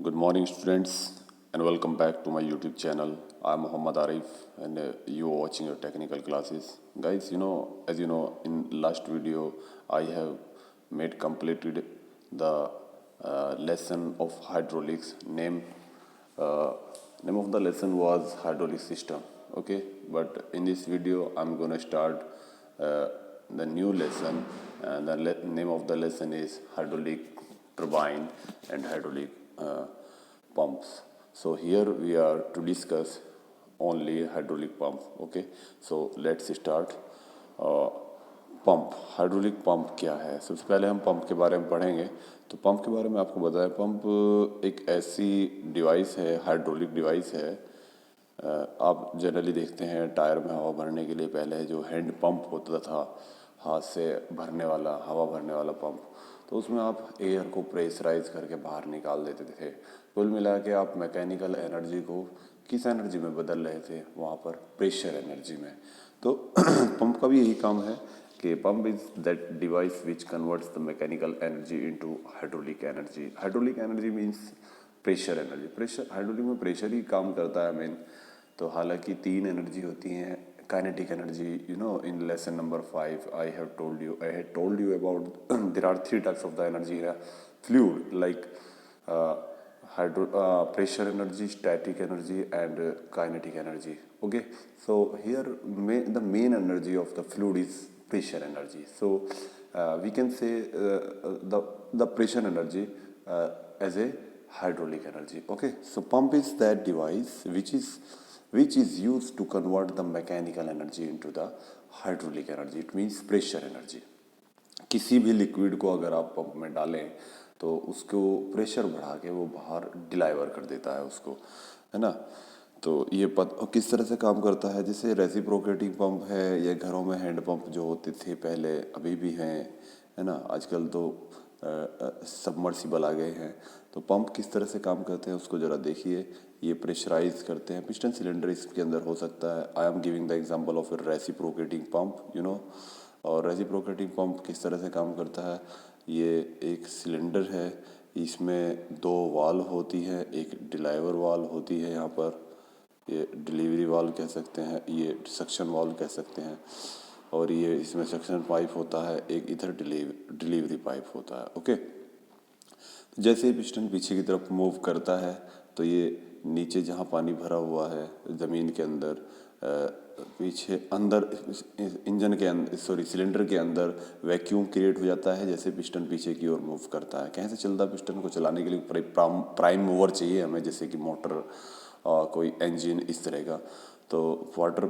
Good morning, students, and welcome back to my YouTube channel. I'm Muhammad Arif, and you are watching your technical classes. Guys, as you know, in last video, I have made completed the lesson of hydraulics. Name of the lesson was hydraulic system. Okay, but in this video, I'm gonna start the new lesson, and the name of the lesson is hydraulic turbine and hydraulic pumps. So here we are to discuss only hydraulic pump. Okay, so let's start. Pump hydraulic pump क्या है? सबसे पहले हम pump के बारे में पढ़ेंगे। तो पंप के बारे में आपको बताएं, पंप एक ऐसी डिवाइस है, हाइड्रोलिक डिवाइस है। आप जनरली देखते हैं टायर में हवा भरने के लिए पहले जो हैंड पंप होता था, हाथ से भरने वाला, हवा भरने वाला पंप, तो उसमें आप एयर को प्रेशराइज करके बाहर निकाल देते थे। कुल मिला के आप मैकेनिकल एनर्जी को किस एनर्जी में बदल रहे थे? वहाँ पर प्रेशर एनर्जी में। तो पंप का भी यही काम है कि pump is that device which converts the mechanical energy into hydraulic energy. Hydraulic energy means pressure energy. Pressure hydraulic में प्रेशर ही काम करता है मेन। तो हालांकि 3 एनर्जी होती हैं। Kinetic energy, in lesson number 5 I had told you about there are 3 types of the energy in a fluid, like pressure energy, static energy, and kinetic energy. Okay, so here the main energy of the fluid is pressure energy. So we can say the pressure energy as a hydraulic energy. Okay, so pump is that device which is used to convert the mechanical energy into the hydraulic energy. It means pressure energy. किसी भी liquid को अगर आप pump में डालें तो उसको pressure बढ़ा के वो बाहर डिलीवर कर देता है उसको, है ना। तो ये किस तरह से काम करता है? जैसे रेसिप्रोकेटिंग पंप है, या घरों में हैंड पंप जो होते थे पहले, अभी भी हैं, है ना। आजकल तो सबमर्सिबल आ गए हैं। तो पंप किस तरह से काम करते हैं उसको ज़रा देखिए। ये प्रेशराइज करते हैं, पिस्टन सिलेंडर इसके अंदर हो सकता है। I am giving the example of A reciprocating pump, और रेसिप्रोकेटिंग पंप किस तरह से काम करता है? ये एक सिलेंडर है, इसमें 2 वाल्व होती हैं, एक डिलीवर वाल्व होती है यहाँ पर, ये डिलीवरी वाल्व कह सकते हैं, ये सक्शन वाल्व कह सकते हैं, और ये इसमें सक्शन पाइप होता है, एक इधर डिलीवरी पाइप होता है। ओके, जैसे ही पिस्टन पीछे की तरफ मूव करता है तो ये नीचे जहाँ पानी भरा हुआ है ज़मीन के अंदर, पीछे अंदर इंजन के अंदर, सिलेंडर के अंदर वैक्यूम क्रिएट हो जाता है जैसे पिस्टन पीछे की ओर मूव करता है। कैसे चलता है? पिस्टन को चलाने के लिए प्राइम मूवर चाहिए हमें, जैसे कि मोटर, कोई इंजन, इस तरह का। तो वाटर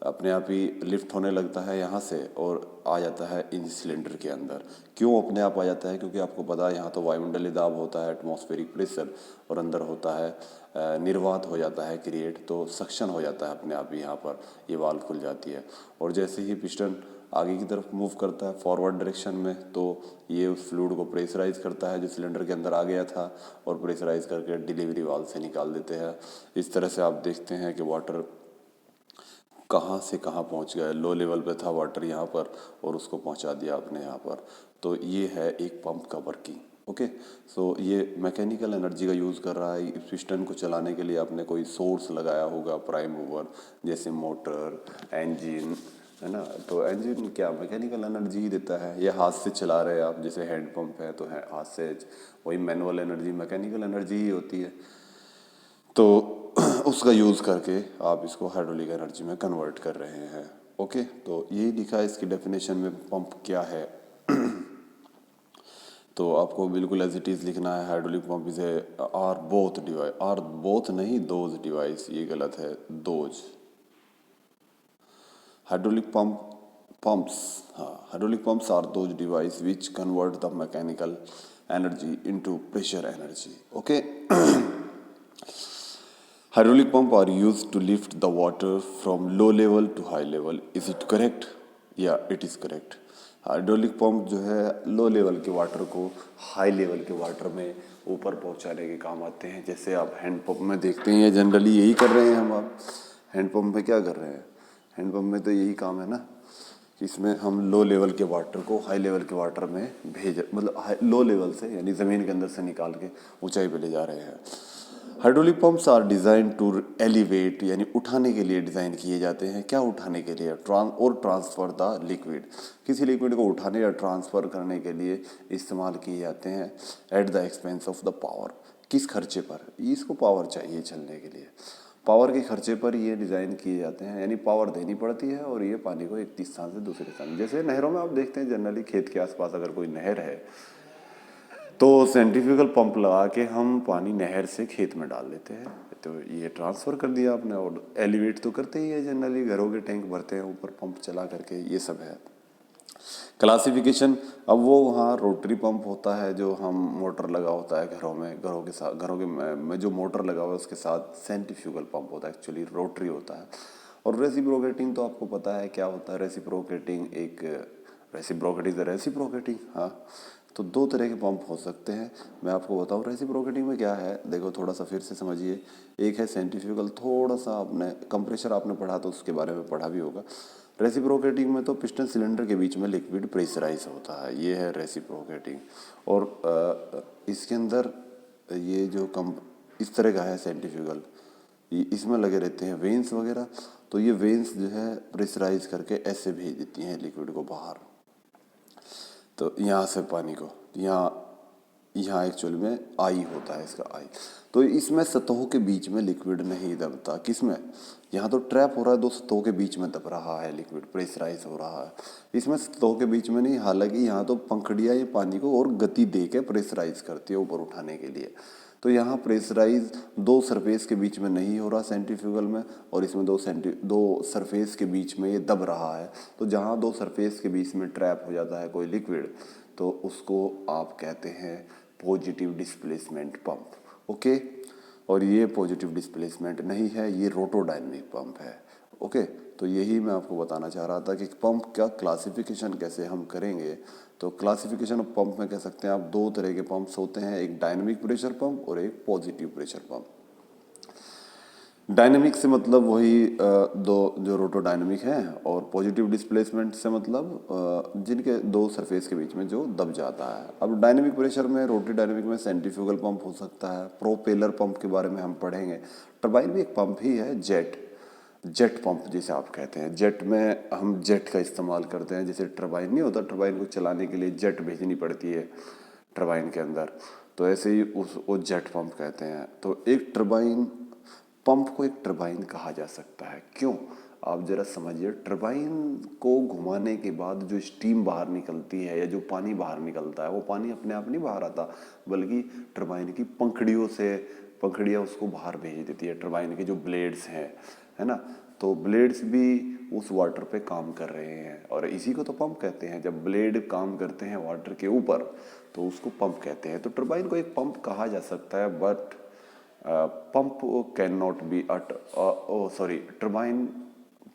अपने आप ही लिफ्ट होने लगता है यहाँ से और आ जाता है इन सिलेंडर के अंदर। क्यों अपने आप आ जाता है? क्योंकि आपको पता है यहाँ तो वायुमंडलीय दाब होता है, एटमॉस्फेरिक प्रेशर, और अंदर होता है निर्वात हो जाता है क्रिएट, तो सक्शन हो जाता है अपने आप ही, यहाँ पर ये वाल्व खुल जाती है। और जैसे ही पिस्टन आगे की तरफ मूव करता है फॉरवर्ड डायरेक्शन में, तो ये उस फ्लूइड को प्रेशराइज करता है जो सिलेंडर के अंदर आ गया था, और प्रेशराइज करके डिलीवरी वाल्व से निकाल देते हैं। इस तरह से आप देखते हैं कि वाटर कहाँ से कहाँ पहुँच गया। लो लेवल पे था वाटर यहाँ पर, और उसको पहुँचा दिया आपने यहाँ पर। तो ये है एक पंप का वर्किंग। ओके, सो ये मैकेनिकल एनर्जी का यूज़ कर रहा है। पिस्टन को चलाने के लिए आपने कोई सोर्स लगाया होगा, प्राइम मूवर, जैसे मोटर, इंजन, है ना। तो इंजन क्या मैकेनिकल एनर्जी ही देता है। ये हाथ से चला रहे हैं आप, जैसे हैंड पंप है तो हाथ से, वही मैनुअल एनर्जी मैकेनिकल एनर्जी ही होती है। तो उसका यूज़ करके आप इसको हाइड्रोलिक एनर्जी में कन्वर्ट कर रहे हैं। ओके, तो यही लिखा है इसकी डेफिनेशन में पंप क्या है। तो आपको बिल्कुल एज इट इज़ लिखना है। Hydraulic pump is are both device, are both नहीं, दोज डिवाइस, ये गलत है, those. Hydraulic pumps are those device which convert the mechanical energy into pressure energy. Okay, hydraulic pump are used to lift the water from low level to high level. Is it correct? Yeah, it is correct. Hydraulic pump जो है low level के water को high level के water में ऊपर पहुंचाने के काम आते हैं। जैसे आप हैंड पंप में देखते हैं, जनरली यही कर रहे हैं हम। आप हैंड पंप में क्या कर रहे हैं? हैंड पंप में तो यही काम है ना इसमें हम लो लेवल के वाटर को हाई लेवल के वाटर में मतलब लो लेवल से यानी ज़मीन के अंदर से निकाल के ऊंचाई पे ले जा रहे हैं। Hydraulic pumps are design to elevate यानी उठाने के लिए डिज़ाइन किए जाते हैं। क्या उठाने के लिए? ट्रांसफ़र द लिक्विड, किसी लिक्विड को उठाने या ट्रांसफ़र करने के लिए इस्तेमाल किए जाते हैं। At the expense of the power, किस खर्चे पर? इसको पावर चाहिए चलने के लिए, पावर के खर्चे पर ये डिज़ाइन किए जाते हैं, यानी पावर देनी पड़ती है और ये पानी को एक स्थान से दूसरे स्थान, जैसे नहरों में आप देखते हैं जनरली खेत के आसपास अगर कोई नहर है तो सेंट्रीफ्यूगल पंप लगा के हम पानी नहर से खेत में डाल देते हैं, तो ये ट्रांसफ़र कर दिया आपने। और एलिवेट तो करते ही है जनरली, घरों के टैंक भरते हैं ऊपर पंप चला करके, ये सब है। क्लासिफिकेशन, अब वो वहाँ रोटरी पंप होता है जो हम मोटर लगा होता है घरों में, घरों के साथ, घरों के में जो मोटर लगा हुआ है उसके साथ सेंट्रीफ्यूगल पंप होता है, एक्चुअली रोटरी होता है। और रेसिप्रोकेटिंग तो आपको पता है क्या होता है। रेसिप्रोकेटिंग रेसिप्रोकेटिंग, हाँ, तो दो तरह के पंप हो सकते हैं। मैं आपको बताऊँ रेसिप्रोकेटिंग में क्या है, देखो थोड़ा सा फिर से समझिए। एक है सेंट्रीफ्यूगल, थोड़ा सा आपने कंप्रेशर आपने पढ़ा तो उसके बारे में पढ़ा भी होगा। रेसिप्रोकेटिंग में तो पिस्टन सिलेंडर के बीच में लिक्विड प्रेशराइज होता है, ये है रेसिप्रोकेटिंग। और इसके अंदर ये जो इस तरह का है सेंट्रीफ्यूगल, इसमें लगे रहते हैं वेन्स वगैरह, तो ये वेन्स जो है प्रेशराइज करके ऐसे भेज देती हैं लिक्विड को बाहर। तो यहाँ से पानी को यहाँ एक्चुअल में आई होता है इसका आई, तो इसमें सतहों के बीच में लिक्विड नहीं दबता। किसमें? यहाँ तो ट्रैप हो रहा है, दो सतहों के बीच में दब रहा है लिक्विड, प्रेशराइज हो रहा है। इसमें सतहों के बीच में नहीं, हालांकि यहाँ तो पंखुड़ियाँ ये पानी को और गति दे के प्रेशराइज करती है ऊपर उठाने के लिए। तो यहाँ प्रेशराइज दो सरफेस के बीच में नहीं हो रहा सेंट्रीफ्यूगल में, और इसमें दो सरफेस के बीच में ये दब रहा है। तो जहाँ दो सरफेस के बीच में ट्रैप हो जाता है कोई लिक्विड, तो उसको आप कहते हैं पॉजिटिव डिस्प्लेसमेंट पंप। ओके, और ये पॉजिटिव डिस्प्लेसमेंट नहीं है, ये रोटोडायनेमिक पंप है। ओके, तो यही मैं आपको बताना चाह रहा था कि पंप का क्लासिफिकेशन कैसे हम करेंगे। तो क्लासिफिकेशन ऑफ पंप में कह सकते हैं आप दो तरह के पंप्स होते हैं, एक डायनेमिक प्रेशर पंप और एक पॉजिटिव प्रेशर पंप। डायनेमिक से मतलब वही दो जो रोटोडायनेमिक है, और पॉजिटिव डिस्प्लेसमेंट से मतलब जिनके दो सरफेस के बीच में जो दब जाता है। अब डायनेमिक प्रेशर में, रोटरी डायनेमिक में सेंट्रीफ्यूगल पंप हो सकता है। प्रोपेलर पंप के बारे में हम पढ़ेंगे। टरबाइन भी एक पंप ही है, जेट पंप जिसे आप कहते हैं। जेट में हम जेट का इस्तेमाल करते हैं, जैसे टरबाइन नहीं होता, टरबाइन को चलाने के लिए जेट भेजनी पड़ती है टरबाइन के अंदर, तो ऐसे ही वो जेट पंप कहते हैं। तो एक टरबाइन पंप को एक टरबाइन कहा जा सकता है। क्यों? आप जरा समझिए, टरबाइन को घुमाने के बाद जो स्टीम बाहर निकलती है या जो पानी बाहर निकलता है, वो पानी अपने आप नहीं बाहर आता, बल्कि टरबाइन की पंखुड़ियाँ उसको बाहर भेज देती है। टरबाइन के जो ब्लेड्स हैं, है ना, तो ब्लेड्स भी उस वाटर पे काम कर रहे हैं, और इसी को तो पंप कहते हैं। जब ब्लेड काम करते हैं वाटर के ऊपर तो उसको पंप कहते हैं। तो टरबाइन को एक पंप कहा जा सकता है, but pump cannot be a turbine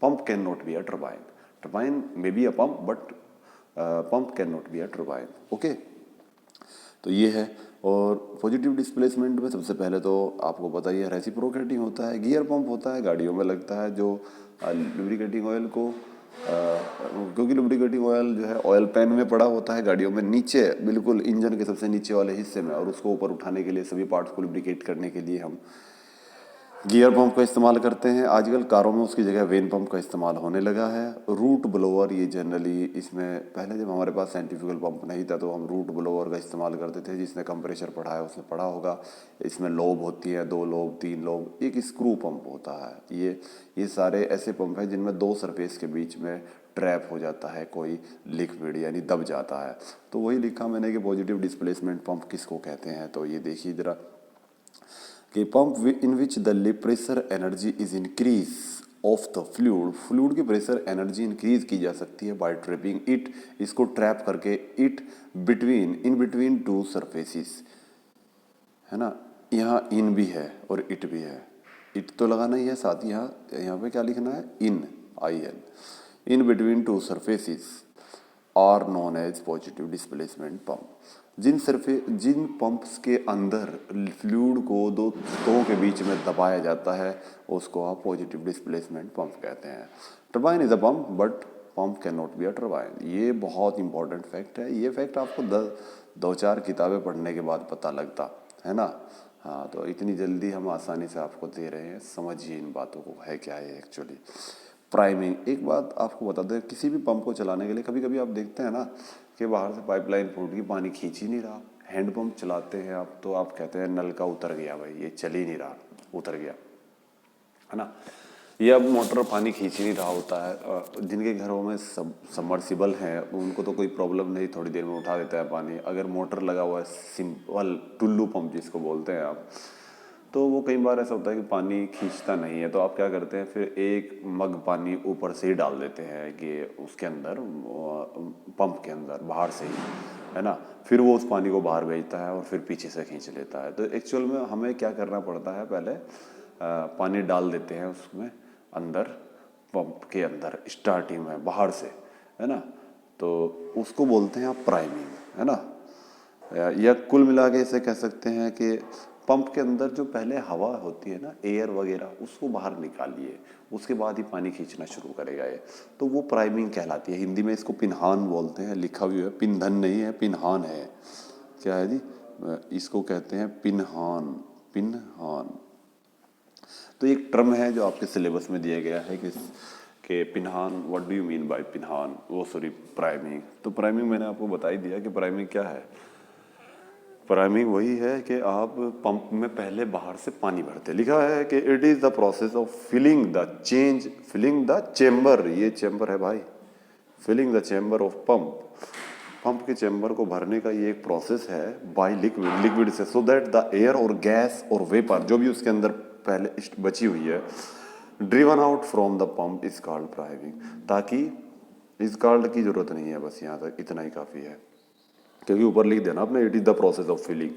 pump cannot be a turbine may be a pump, but pump cannot be a turbine. Okay, तो ये है। और पॉजिटिव डिस्प्लेसमेंट में सबसे पहले तो आपको पता ही है रेसिप्रोकेटिंग होता है। गियर पंप होता है, गाड़ियों में लगता है, जो लुब्रिकेटिंग ऑयल को क्योंकि लुब्रिकेटिंग ऑयल जो है ऑयल पैन में पड़ा होता है गाड़ियों में, नीचे बिल्कुल इंजन के सबसे नीचे वाले हिस्से में, और उसको ऊपर उठाने के लिए, सभी पार्ट्स को लुब्रिकेट करने के लिए हम गियर पंप का इस्तेमाल करते हैं। आजकल कारों में उसकी जगह वेन पंप का इस्तेमाल होने लगा है। रूट ब्लोअर, ये जनरली इसमें पहले जब हमारे पास सेंट्रीफ्यूगल पंप नहीं था तो हम रूट ब्लोअर का इस्तेमाल करते थे। जिसने कंप्रेशर पढ़ा है उसने पढ़ा होगा। इसमें लोब होती है, 2 लोब 3 लोब, एक स्क्रू पंप होता है। ये सारे ऐसे पंप हैं जिनमें दो सरफेस के बीच में ट्रैप हो जाता है कोई लिक्विड, यानी दब जाता है। तो वही लिखा मैंने कि पॉजिटिव डिस्प्लेसमेंट पंप किसको कहते हैं। तो ये देखिए जरा कि pump in which the pressure energy is increase of the fluid की प्रेशर एनर्जी इंक्रीज की जा सकती है बाय ट्रैपिंग इट, इसको ट्रैप करके, इट इन बिटवीन 2 सरफेसिस, है ना। यहाँ इन भी है और इट भी है, इट तो लगाना ही है, साथ ही यहाँ पे क्या लिखना है, in between 2 surfaces are known as positive displacement pump. जिन पंप्स के अंदर फ्लूइड को दो सतहों के बीच में दबाया जाता है उसको आप पॉजिटिव डिस्प्लेसमेंट पंप कहते हैं। Turbine is a pump, but pump can not be a turbine. ये बहुत इंपॉर्टेंट फैक्ट है। ये फैक्ट आपको दो चार किताबें पढ़ने के बाद पता लगता है ना। हाँ, तो इतनी जल्दी हम आसानी से आपको दे रहे हैं, समझिए इन बातों को है क्या है एक्चुअली। प्राइमिंग, एक बात आपको बता दें, किसी भी पंप को चलाने के लिए कभी कभी आप देखते हैं ना कि बाहर से पाइपलाइन फूट गई, पानी खींच ही नहीं रहा। हैंडपम्प चलाते हैं आप तो आप कहते हैं नल का उतर गया भाई, ये चल ही नहीं रहा, उतर गया, है ना। ये अब मोटर पानी खींच ही नहीं रहा होता है। जिनके घरों में सबमर्सिबल हैं उनको तो कोई प्रॉब्लम नहीं, थोड़ी देर में उठा देता है पानी। अगर मोटर लगा हुआ है, सिंपल टुल्लू पंप जिसको बोलते हैं आप, तो वो कई बार ऐसा होता है कि पानी खींचता नहीं है, तो आप क्या करते हैं, फिर एक मग पानी ऊपर से ही डाल देते हैं कि उसके अंदर, पंप के अंदर बाहर से ही, है ना। फिर वो उस पानी को बाहर भेजता है और फिर पीछे से खींच लेता है। तो एक्चुअल में हमें क्या करना पड़ता है, पहले पानी डाल देते हैं उसमें अंदर, पंप के अंदर स्टार्टिंग में बाहर से, है ना। तो उसको बोलते हैं आप प्राइमिंग, है ना। या कुल मिला के इसे कह सकते हैं कि पंप के अंदर जो पहले हवा होती है ना, एयर वगैरह, उसको बाहर निकालिए, उसके बाद ही पानी खींचना शुरू करेगा ये। तो वो प्राइमिंग कहलाती है। हिंदी में इसको पिन्हान बोलते हैं, लिखा हुआ है, पिन्धन नहीं है, पिन्हान है। क्या है जी, इसको कहते हैं पिन्हान, पिन्हान। तो एक टर्म है जो आपके सिलेबस में दिया गया है कि पिन्हान, what do you mean by पिन्हान, वो सॉरी प्राइमिंग। तो प्राइमिंग मैंने आपको बता ही दिया कि प्राइमिंग क्या है। प्राइमिंग वही है कि आप पंप में पहले बाहर से पानी भरते, लिखा है कि it is the process of filling the chamber, ये चेम्बर है भाई, filling the chamber of pump, pump के चेम्बर को भरने का ये एक प्रोसेस है बाय लिक्विड से, सो दैट द एयर और गैस और वेपर जो भी उसके अंदर पहले बची हुई है, driven out from the pump is called priming. ताकि इस कॉल्ड की जरूरत नहीं है, बस यहाँ तक इतना ही काफी है, क्योंकि ऊपर लिख देना आपने it is the process of filling.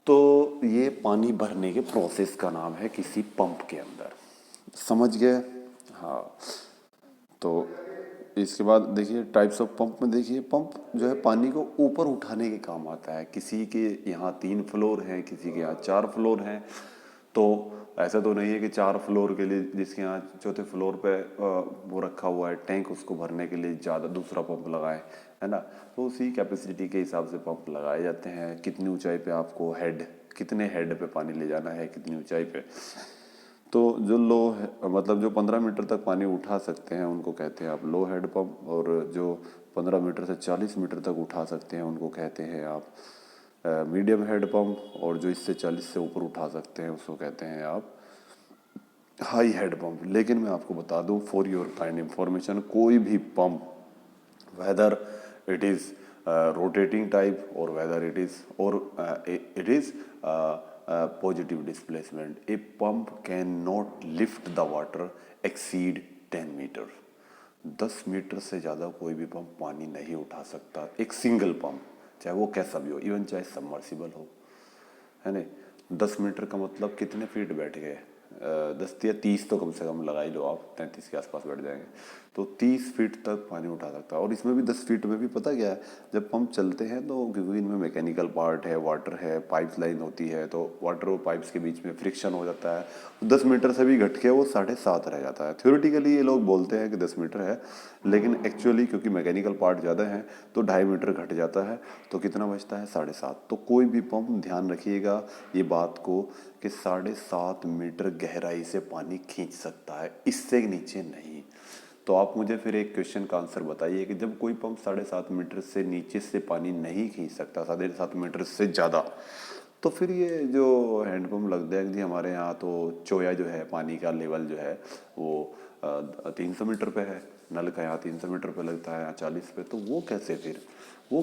तो ये पानी भरने के प्रोसेस का नाम है किसी पंप के अंदर, समझ गए। हाँ, तो इसके बाद देखिए टाइप्स ऑफ पंप में, देखिए पंप जो है पानी को ऊपर उठाने के काम आता है। किसी के यहाँ 3 फ्लोर हैं, किसी के यहाँ 4 फ्लोर हैं। तो ऐसा तो नहीं है कि 4 फ्लोर के लिए जिसके यहाँ चौथे फ्लोर पे वो रखा हुआ है टैंक, उसको भरने के लिए ज़्यादा दूसरा पंप लगाए, है ना। तो उसी कैपेसिटी के हिसाब से पंप लगाए जाते हैं। कितनी ऊंचाई पे आपको कितने हेड पे पानी ले जाना है, कितनी ऊंचाई पे। तो जो लो है, मतलब जो 15 मीटर तक पानी उठा सकते हैं उनको कहते हैं आप लो हेड पंप, और जो 15 मीटर से 40 मीटर तक उठा सकते हैं उनको कहते हैं आप मीडियम हेड पंप, और जो इससे 40 से ऊपर उठा सकते हैं उसको कहते हैं आप हाई हेड पंप। लेकिन मैं आपको बता दूं फॉर योर काइंड इंफॉर्मेशन, कोई भी pump, whether it is rotating type और whether it is positive displacement, a pump cannot lift the water exceed 10 metre. 10 metre से ज़्यादा कोई भी पंप पानी नहीं उठा सकता, एक सिंगल पंप, चाहे वो कैसा भी हो, इवन चाहे सबमर्सिबल हो, है नहीं। 10 मीटर का मतलब कितने फीट बैठ गए, 10 या 30 तो कम से कम लगा ही लो आप, 33 के आसपास बैठ जाएंगे। तो 30 फीट तक पानी उठा सकता है। और इसमें भी 10 फीट में भी पता क्या है, जब पंप चलते हैं तो क्योंकि इनमें मैकेनिकल पार्ट है, वाटर है, पाइप लाइन होती है, तो वाटर और पाइप्स के बीच में फ्रिक्शन हो जाता है। 10 मीटर से भी घट के वो 7.5 रह जाता है। थ्योरेटिकली ये लोग बोलते हैं कि 10 मीटर है, लेकिन एक्चुअली क्योंकि मैकेनिकल पार्ट ज़्यादा है तो 2.5 मीटर घट जाता है, तो कितना बचता है, 7.5। तो कोई भी पंप, ध्यान रखिएगा ये बात को, कि 7.5 मीटर गहराई से पानी खींच सकता है, इससे नीचे नहीं। तो आप मुझे फिर एक क्वेश्चन का आंसर बताइए कि जब कोई पंप 7.5 मीटर से नीचे से पानी नहीं खींच सकता, 7.5 मीटर से ज़्यादा, तो फिर ये जो हैंडपम्प लगते हैं जी हमारे यहाँ, तो चोया जो है, पानी का लेवल जो है वो 300 मीटर पे है, नल का यहाँ 300 मीटर पे लगता है, यहाँ 40 पे, तो वो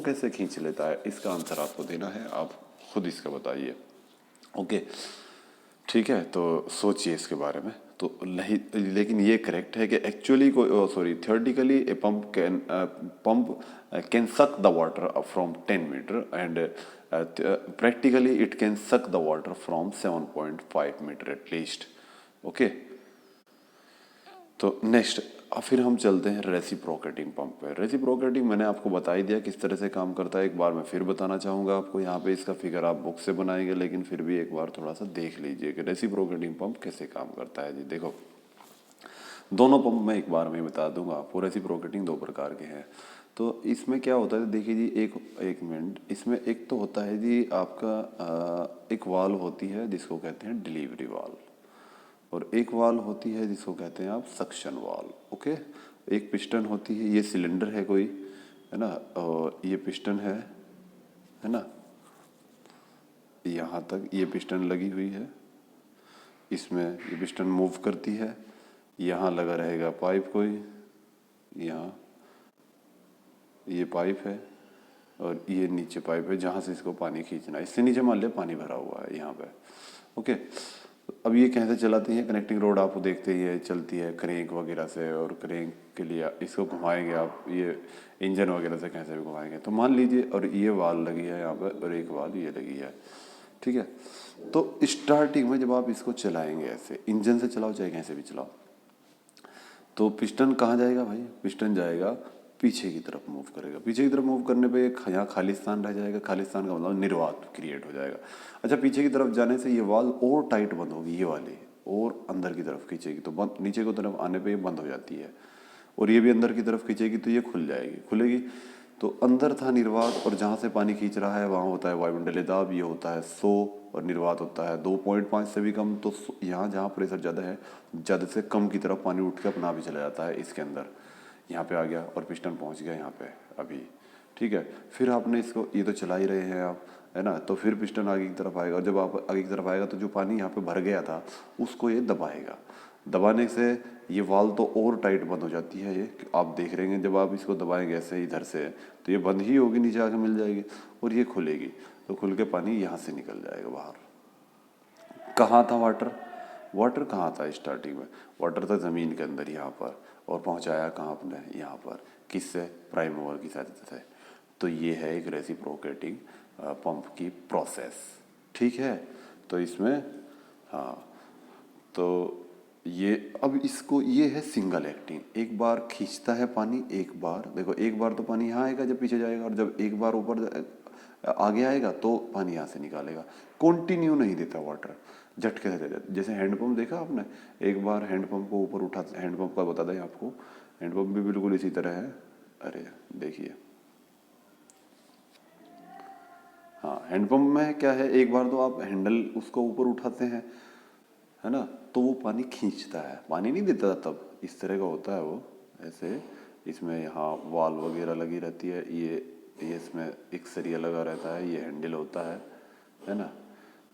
कैसे खींच लेता है, इसका आंसर आपको देना है, आप खुद इसका बताइए। ओके, ठीक है, तो सोचिए इसके बारे में। तो नहीं, लेकिन ये करेक्ट है कि actually theoretically a pump can suck the water from 10 metre and practically it can suck the water from 7.5 metre at least. Okay, तो नेक्स्ट फिर हम चलते हैं रेसिप्रोकेटिंग पंप पे। रेसिप्रोकेटिंग मैंने आपको बता ही दिया किस तरह से काम करता है, एक बार मैं फिर बताना चाहूँगा आपको। यहाँ पे इसका फिगर आप बुक से बनाएंगे, लेकिन फिर भी एक बार थोड़ा सा देख लीजिए कि रेसिप्रोकेटिंग पंप कैसे काम करता है जी। देखो, दोनों पंप मैं एक बार में ही बता दूंगा आपको। रेसिप्रोकेटिंग दो प्रकार के हैं। तो इसमें क्या होता है देखिए जी, एक एक मिनट, इसमें एक तो होता है जी आपका एक वाल्व होती है जिसको कहते हैं डिलीवरी वाल्व, और एक वाल्व होती है जिसको कहते हैं आप सक्शन वाल्व। ओके, एक पिस्टन होती है, ये सिलेंडर है कोई, है ना, और ये पिस्टन है ना, यहाँ तक ये पिस्टन लगी हुई है, इसमें ये पिस्टन मूव करती है, यहाँ लगा रहेगा पाइप कोई, यहाँ ये पाइप है, और ये नीचे पाइप है जहाँ से इसको पानी खींचना है। इससे नीचे मान लिया पानी भरा हुआ है यहाँ पे। ओके, अब ये कैसे चलाती है, कनेक्टिंग रोड आप देखते ही है, चलती है क्रैंक वगैरह से, और क्रैंक के लिए इसको घुमाएंगे आप, ये इंजन वगैरह से कैसे भी घुमाएंगे। तो मान लीजिए, और ये वाल लगी है यहाँ पर, और एक वाल ये लगी है, ठीक है। तो स्टार्टिंग में जब आप इसको चलाएंगे ऐसे, इंजन से चलाओ चाहे कैसे भी चलाओ, तो पिस्टन कहाँ जाएगा भाई, पिस्टन जाएगा पीछे की तरफ मूव करेगा। पीछे की तरफ मूव करने पे एक यहाँ खाली स्थान रह जाएगा, खाली स्थान का मतलब निर्वात क्रिएट हो जाएगा। अच्छा, पीछे की तरफ जाने से ये वाल्व और टाइट बंद होगी, ये वाली, और अंदर की तरफ खींचेगी तो बंद, नीचे की तरफ आने पे ये बंद हो जाती है, और ये भी अंदर की तरफ खींचेगी तो ये खुल जाएगी, खुलेगी। तो अंदर था निर्वात, और जहाँ से पानी खींच रहा है वहाँ होता है वायुमंडलीय दाब, ये होता है 100, और निर्वात होता है 2.5 से भी कम। तो यहाँ जहाँ प्रेशर ज़्यादा है, ज़्यादा से कम की तरफ पानी उठ के अपना भी चला जाता है इसके अंदर, यहाँ पे आ गया और पिस्टन पहुँच गया यहाँ पे अभी, ठीक है। फिर आपने इसको, ये तो चला ही रहे हैं आप, है ना, तो फिर पिस्टन आगे की तरफ आएगा, और जब आप आगे की तरफ आएगा तो जो पानी यहाँ पे भर गया था उसको ये दबाएगा, दबाने से ये वाल्व तो और टाइट बंद हो जाती है। ये आप देख रहे हैं, जब आप इसको दबाएंगे ऐसे इधर से, तो ये बंद ही होगी, नीचे आके मिल जाएगी, और ये खुलेगी, तो खुल के पानी यहाँ से निकल जाएगा बाहर। कहाँ था वाटर, वाटर कहाँ था स्टार्टिंग में, वाटर था ज़मीन के अंदर यहाँ पर, और पहुँचाया कहाँ अपने यहाँ पर, किससे, प्राइम मूवर की सहायता से। तो ये है एक रेसिप्रोकेटिंग पंप की प्रोसेस, ठीक है। तो इसमें, हाँ, तो ये अब इसको, ये है सिंगल एक्टिंग, एक बार खींचता है पानी, एक बार देखो, एक बार तो पानी यहाँ आएगा जब पीछे जाएगा, और जब एक बार ऊपर आगे आएगा तो पानी यहाँ से निकालेगा। कंटिन्यू नहीं देता वाटर, झटके से देता, जैसे हैंडपम्प देखा आपने, एक बार हैंडपम्प को ऊपर उठा, हैंडपम्प का बता दें आपको, हैंडपम्प भी बिल्कुल इसी तरह है। अरे देखिए, हाँ, हैंडपम्प में क्या है, एक बार तो आप हैंडल उसको ऊपर उठाते हैं, है ना, तो वो पानी खींचता है, पानी नहीं देता तब, इस तरह का होता है वो ऐसे। इसमें यहाँ वाल वगैरह लगी रहती है, ये इसमें एक सरिया लगा रहता है, ये हैंडल होता है ना।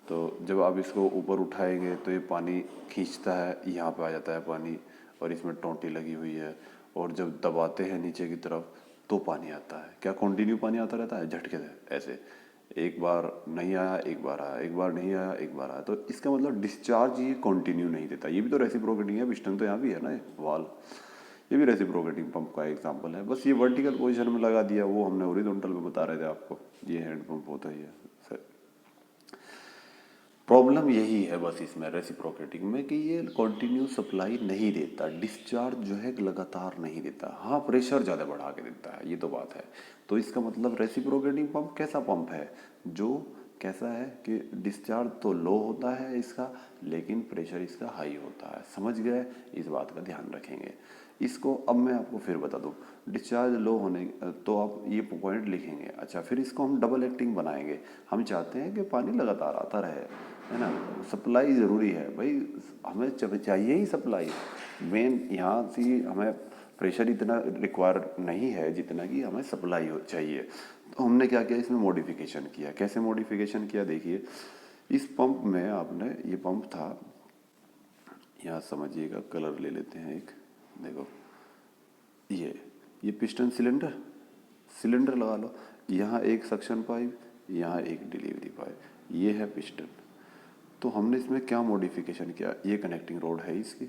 तो जब आप इसको ऊपर उठाएंगे तो ये पानी खींचता है, यहाँ पे आ जाता है पानी, और इसमें टोंटी लगी हुई है, और जब दबाते हैं नीचे की तरफ तो पानी आता है। क्या कंटिन्यू पानी आता रहता है, झटके से ऐसे, एक बार नहीं आया, एक बार आया, एक बार नहीं आया, एक बार आया, तो इसका मतलब डिस्चार्ज ये कंटिन्यू नहीं देता। ये भी तो रेसिप्रोकेटिंग है, पिस्टन तो यहाँ भी है ना, ये वाल, ये भी रेसिप्रोकेटिंग पंप का एग्जांपल है। बस ये वर्टिकल पोजीशन में लगा दिया, वो हमने हॉरिजॉन्टल में बता रहे थे आपको, ये हैंड पंप होता ही है। प्रॉब्लम यही है बस इसमें रेसिप्रोकेटिंग में, कि ये कंटिन्यू सप्लाई नहीं देता, डिस्चार्ज जो है लगातार नहीं देता, हाँ प्रेशर ज़्यादा बढ़ा के देता है, ये तो बात है। तो इसका मतलब रेसिप्रोकेटिंग पंप कैसा पंप है, जो कैसा है कि डिस्चार्ज तो लो होता है इसका, लेकिन प्रेशर इसका हाई होता है। समझ गए, इस बात का ध्यान रखेंगे। इसको अब मैं आपको फिर बता दूं, डिस्चार्ज लो होने, तो आप ये पॉइंट लिखेंगे। अच्छा, फिर इसको हम डबल एक्टिंग बनाएंगे। हम चाहते हैं कि पानी लगातार आता रहे, है ना, सप्लाई ज़रूरी है भाई, हमें चाहिए ही सप्लाई। मेन यहाँ से हमें प्रेशर इतना रिक्वायर नहीं है जितना कि हमें सप्लाई चाहिए। तो हमने क्या किया, इसमें मॉडिफिकेशन किया। कैसे मॉडिफिकेशन किया, देखिए, इस पंप में आपने, ये पंप था, यहाँ समझिएगा, कलर ले लेते हैं एक, देखो ये पिस्टन सिलेंडर, सिलेंडर लगा लो, यहाँ एक सक्शन पाइप, यहाँ एक डिलीवरी पाइप, ये है पिस्टन। तो हमने इसमें क्या मॉडिफिकेशन किया, ये कनेक्टिंग रोड है इसकी,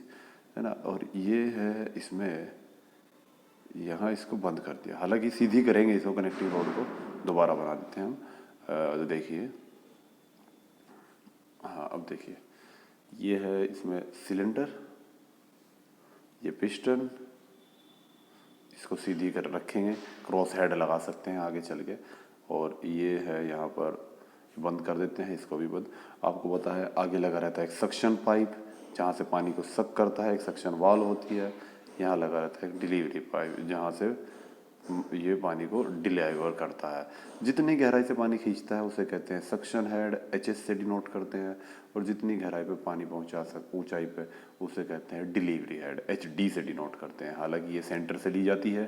है ना, और ये है इसमें, यहाँ इसको बंद कर दिया। हालांकि सीधी करेंगे इसको, कनेक्टिंग रोड को दोबारा बना देते हैं हम। तो देखिए, हाँ अब देखिए, ये है इसमें सिलेंडर, ये पिस्टन, इसको सीधी कर रखेंगे, क्रॉस हेड लगा सकते हैं आगे चल के, और ये है यहाँ पर, बंद कर देते हैं इसको भी बंद। आपको पता है आगे लगा रहता है एक सक्शन पाइप, जहाँ से पानी को सक करता है, एक सक्शन वाल्व होती है, यहाँ लगा रहता है एक डिलीवरी पाइप, जहाँ से ये पानी को डिलीवर करता है। जितनी गहराई से पानी खींचता है उसे कहते हैं सक्शन हेड, एचएस से डिनोट करते हैं। और जितनी गहराई पे पानी पहुंचा ऊंचाई पे उसे कहते हैं डिलीवरी हेड, एचडी से डिनोट करते हैं। हालांकि ये सेंटर से ली जाती है,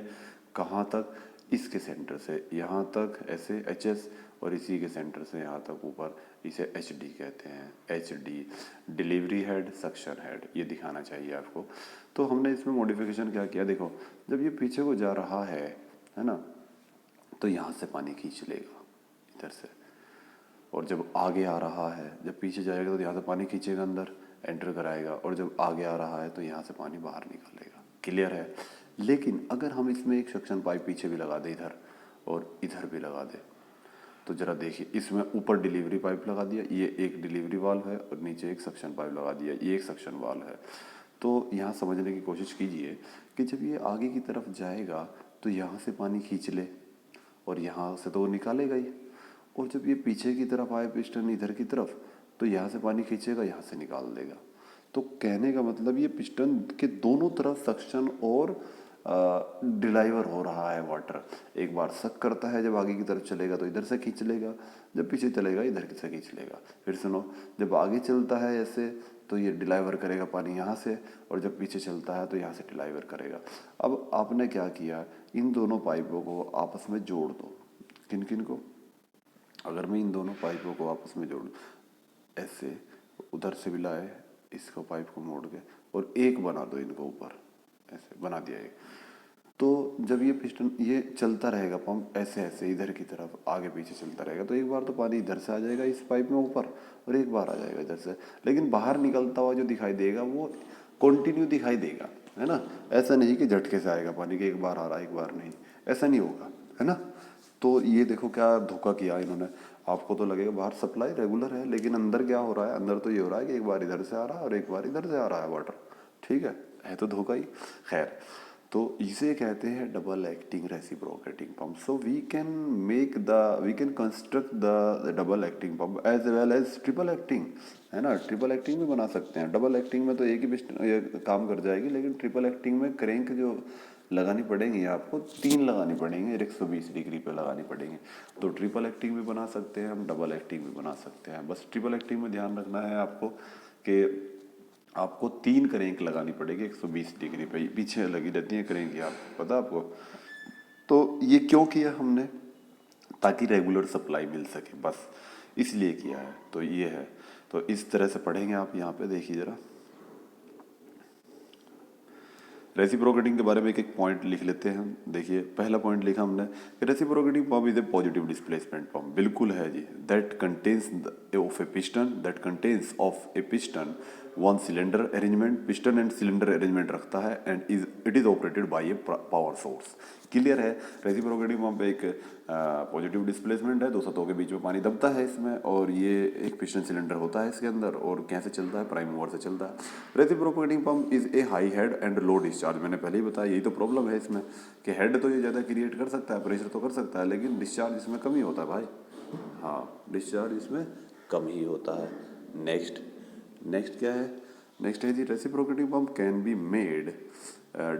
कहाँ तक, इसके सेंटर से यहाँ तक ऐसे एचएस, और इसी के सेंटर से यहाँ तक ऊपर इसे एचडी कहते हैं। HD delivery head, suction head, ये दिखाना चाहिए आपको। तो हमने इसमें मॉडिफिकेशन क्या किया, देखो जब ये पीछे को जा रहा है ना, तो यहाँ से पानी खींच लेगा इधर से। और जब आगे आ रहा है, जब पीछे जाएगा तो यहाँ से पानी खींचेगा, अंदर एंटर कराएगा। और जब आगे आ रहा है तो यहाँ से पानी बाहर निकालेगा। क्लियर है। लेकिन अगर हम इसमें एक सक्शन पाइप पीछे भी लगा दें इधर, और इधर भी लगा दें, तो जरा देखिए, इसमें ऊपर डिलीवरी पाइप लगा दिया, ये एक डिलीवरी वाल्व है, और नीचे एक सक्शन पाइप लगा दिया, ये एक सक्शन वाल्व है। तो यहाँ समझने की कोशिश कीजिए कि जब ये आगे की तरफ जाएगा तो यहाँ से पानी खींच ले, और यहाँ से तो वो निकालेगा ही। और जब ये पीछे की तरफ आए पिस्टन इधर की तरफ, तो यहाँ से पानी खींचेगा, यहाँ से निकाल देगा। तो कहने का मतलब ये पिस्टन के दोनों तरफ सक्शन और डिलाइवर हो रहा है वाटर। एक बार सक करता है, जब आगे की तरफ चलेगा तो इधर से खींच लेगा, जब पीछे चलेगा इधर से खींच लेगा। फिर सुनो, जब आगे चलता है ऐसे तो ये डिलाइवर करेगा पानी यहाँ से, और जब पीछे चलता है तो यहाँ से डिलाइवर करेगा। अब आपने क्या किया, इन दोनों पाइपों को आपस में जोड़ दो। किन किन को, अगर मैं इन दोनों पाइपों को आपस में जोड़, ऐसे उधर से भी लाए, इसको पाइप को मोड़ के और एक बना दो इनको ऊपर, ऐसे बना दिया एक। तो जब ये पिस्टन ये चलता रहेगा पंप ऐसे ऐसे इधर की तरफ आगे पीछे चलता रहेगा, तो एक बार तो पानी इधर से आ जाएगा इस पाइप में ऊपर, और एक बार आ जाएगा इधर से। लेकिन बाहर निकलता हुआ जो दिखाई देगा वो कंटिन्यू दिखाई देगा, है ना। ऐसा नहीं कि झटके से आएगा पानी कि एक बार आ रहा है एक बार नहीं, ऐसा नहीं होगा, है ना। तो ये देखो क्या धोखा किया इन्होंने। आपको तो लगेगा बाहर सप्लाई रेगुलर है, लेकिन अंदर क्या हो रहा है, अंदर तो ये हो रहा है कि एक बार इधर से आ रहा है और एक बार इधर से आ रहा है वाटर। ठीक है तो धोखा ही। खैर, तो इसे कहते हैं double acting reciprocating pump. So we can construct the double acting pump as well as triple acting, है ना। ट्रिपल एक्टिंग भी बना सकते हैं। डबल एक्टिंग में तो एक ही ये काम कर जाएगी, लेकिन ट्रिपल एक्टिंग में क्रैंक जो लगानी पड़ेंगी आपको, 3 लगानी पड़ेंगी, 120 डिग्री पे लगानी पड़ेंगी। तो ट्रिपल एक्टिंग भी बना सकते हैं हम, डबल एक्टिंग भी बना सकते हैं। बस ट्रिपल एक्टिंग में ध्यान रखना है आपको कि आपको 3 क्रैंक लगानी पड़ेगी 120 डिग्री पे, पीछे लगी रहती है क्रैंक, आपको पता आपको। तो ये क्यों किया हमने, ताकि रेगुलर सप्लाई मिल सके, बस इसलिए किया है। तो ये है, तो इस तरह से पढ़ेंगे आप। यहाँ पे देखिए जरा, रेसिप्रोकेटिंग के बारे में एक एक पॉइंट लिख लेते हैं हम। देखिए पहला पॉइंट लिखा हमने कि reciprocating pump is a positive displacement pump. बिल्कुल है जी। That contains of a piston, that contains of a piston one cylinder arrangement, piston and cylinder arrangement रखता है, and it is operated by a power source. Clear है। Reciprocating pump एक positive displacement है, दो सतहों के बीच में पानी दबता है इसमें, और ये एक पिस्टन सिलेंडर होता है इसके अंदर, और कैसे चलता है, प्राइम मूवर से चलता है। Reciprocating pump is A high head and low discharge. मैंने पहले ही बताया, यही तो प्रॉब्लम है इसमें कि हेड तो ये ज़्यादा क्रिएट कर सकता है, प्रेशर तो कर सकता है, लेकिन डिस्चार्ज इसमें कम ही होता है भाई। हाँ, डिस्चार्ज इसमें कम ही होता है। नेक्स्ट क्या है, नेक्स्ट है जी, reciprocating pump can be made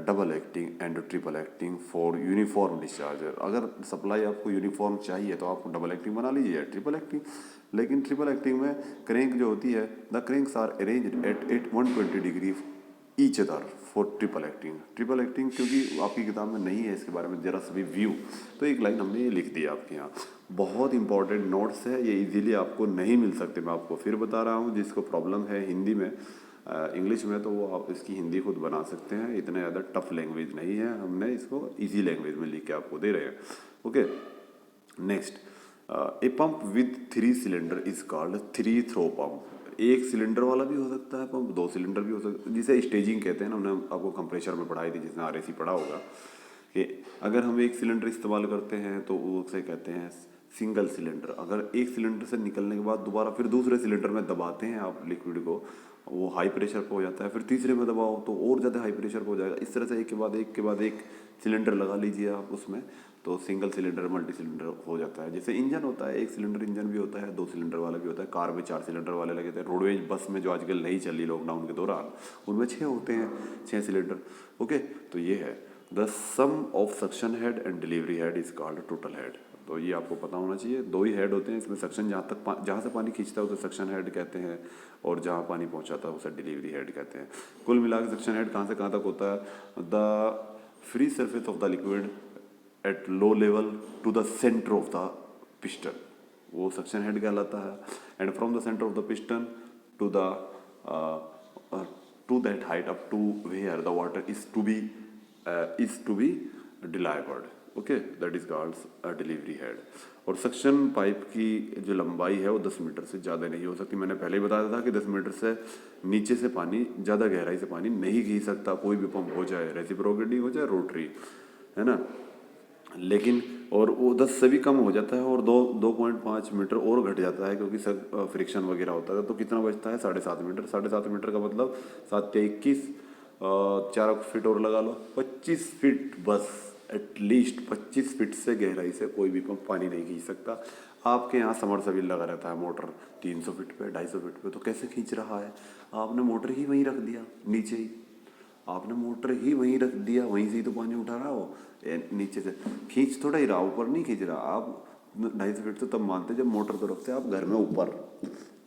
double acting and triple acting for uniform discharge. अगर सप्लाई आपको यूनिफॉर्म चाहिए तो आप डबल एक्टिंग बना लीजिए, ट्रिपल एक्टिंग। लेकिन ट्रिपल एक्टिंग में क्रैंक जो होती है, the cranks are arranged at 120 degree each other for triple acting. Triple acting क्योंकि आपकी किताब में नहीं है इसके बारे में जरा सभी व्यू, तो एक लाइन हमने ये लिख दी आपके यहाँ। बहुत इंपॉर्टेंट नोट्स है ये, इजीली आपको नहीं मिल सकते। मैं आपको फिर बता रहा हूँ, जिसको प्रॉब्लम है हिंदी में, इंग्लिश में, तो वो आप इसकी हिंदी खुद बना सकते हैं। इतने ज़्यादा टफ लैंग्वेज नहीं है, हमने इसको इजी लैंग्वेज में लिख के आपको दे रहे हैं। Okay, next, a pump with 3 cylinder is called 3 throw pump. एक सिलेंडर वाला भी हो सकता है पंप, 2 सिलेंडर भी हो सकता है, जिसे स्टेजिंग कहते हैं ना। हमने आपको कंप्रेशर में पढ़ाई थी, जिसने RAC पढ़ा होगा, कि अगर हम एक सिलेंडर इस्तेमाल करते हैं तो उसे कहते हैं सिंगल सिलेंडर, अगर एक सिलेंडर से निकलने के बाद दोबारा फिर दूसरे सिलेंडर में दबाते हैं आप लिक्विड को, वो हाई प्रेशर पे हो जाता है, फिर तीसरे में दबाओ तो और ज़्यादा हाई प्रेशर पे हो जाएगा। इस तरह से एक के बाद एक सिलेंडर लगा लीजिए आप उसमें, तो सिंगल सिलेंडर मल्टी सिलेंडर हो जाता है। जैसे इंजन होता है, एक सिलेंडर इंजन भी होता है, 2 सिलेंडर वाला भी होता है, कार में 4 सिलेंडर वाले लगे थे, रोडवेज बस में जो आजकल नहीं चली लॉकडाउन के दौरान उनमें 6 होते हैं, 6 सिलेंडर। ओके, तो ये है the sum of suction head and delivery head is called total head. तो ये आपको पता होना चाहिए, 2 ही हेड होते हैं इसमें, सक्शन जहाँ से पानी खींचता है उसे सक्शन हेड कहते हैं, और जहाँ पानी पहुँचाता है उसे डिलीवरी हेड कहते हैं। कुल मिला के सक्शन हेड कहाँ से कहाँ तक होता है, the free surface of the liquid at low level to the centre of the piston, वो सक्शन हेड कहलाता है। And from the centre of the piston to the to that height up to where the water is to be delivered. Okay, that is called delivery head. और suction pipe की जो लंबाई है वो 10 metre से ज़्यादा नहीं हो सकती। मैंने पहले ही बताया था कि 10 मीटर से नीचे से पानी, ज़्यादा गहराई से पानी नहीं खींच सकता, कोई भी पंप हो जाए, रेसिप्रोकेटिंग हो जाए, रोटरी, है ना। लेकिन और वो 10 से भी कम हो जाता है, और 2.5 मीटर और घट जाता है क्योंकि फ्रिक्शन वगैरह होता है, तो कितना बचता है 7.5 मीटर। 7.5 मीटर का मतलब 7 या 21, 4 फीट और लगा लो, 25 फीट बस, एटलीस्ट 25 फीट से गहराई से कोई भी पंप पानी नहीं खींच सकता। आपके यहाँ समरसेबिल लगा रहता है मोटर 300 फीट पे, 250 फीट पे, तो कैसे खींच रहा है? आपने मोटर ही वहीं रख दिया नीचे ही, आपने मोटर ही वहीं रख दिया, वहीं से ही तो पानी उठा रहा हो, नीचे से खींच थोड़ा ही रहा, ऊपर नहीं खींच रहा। आप 250 फीट तो तब मानते जब मोटर तो रखते आप घर में ऊपर,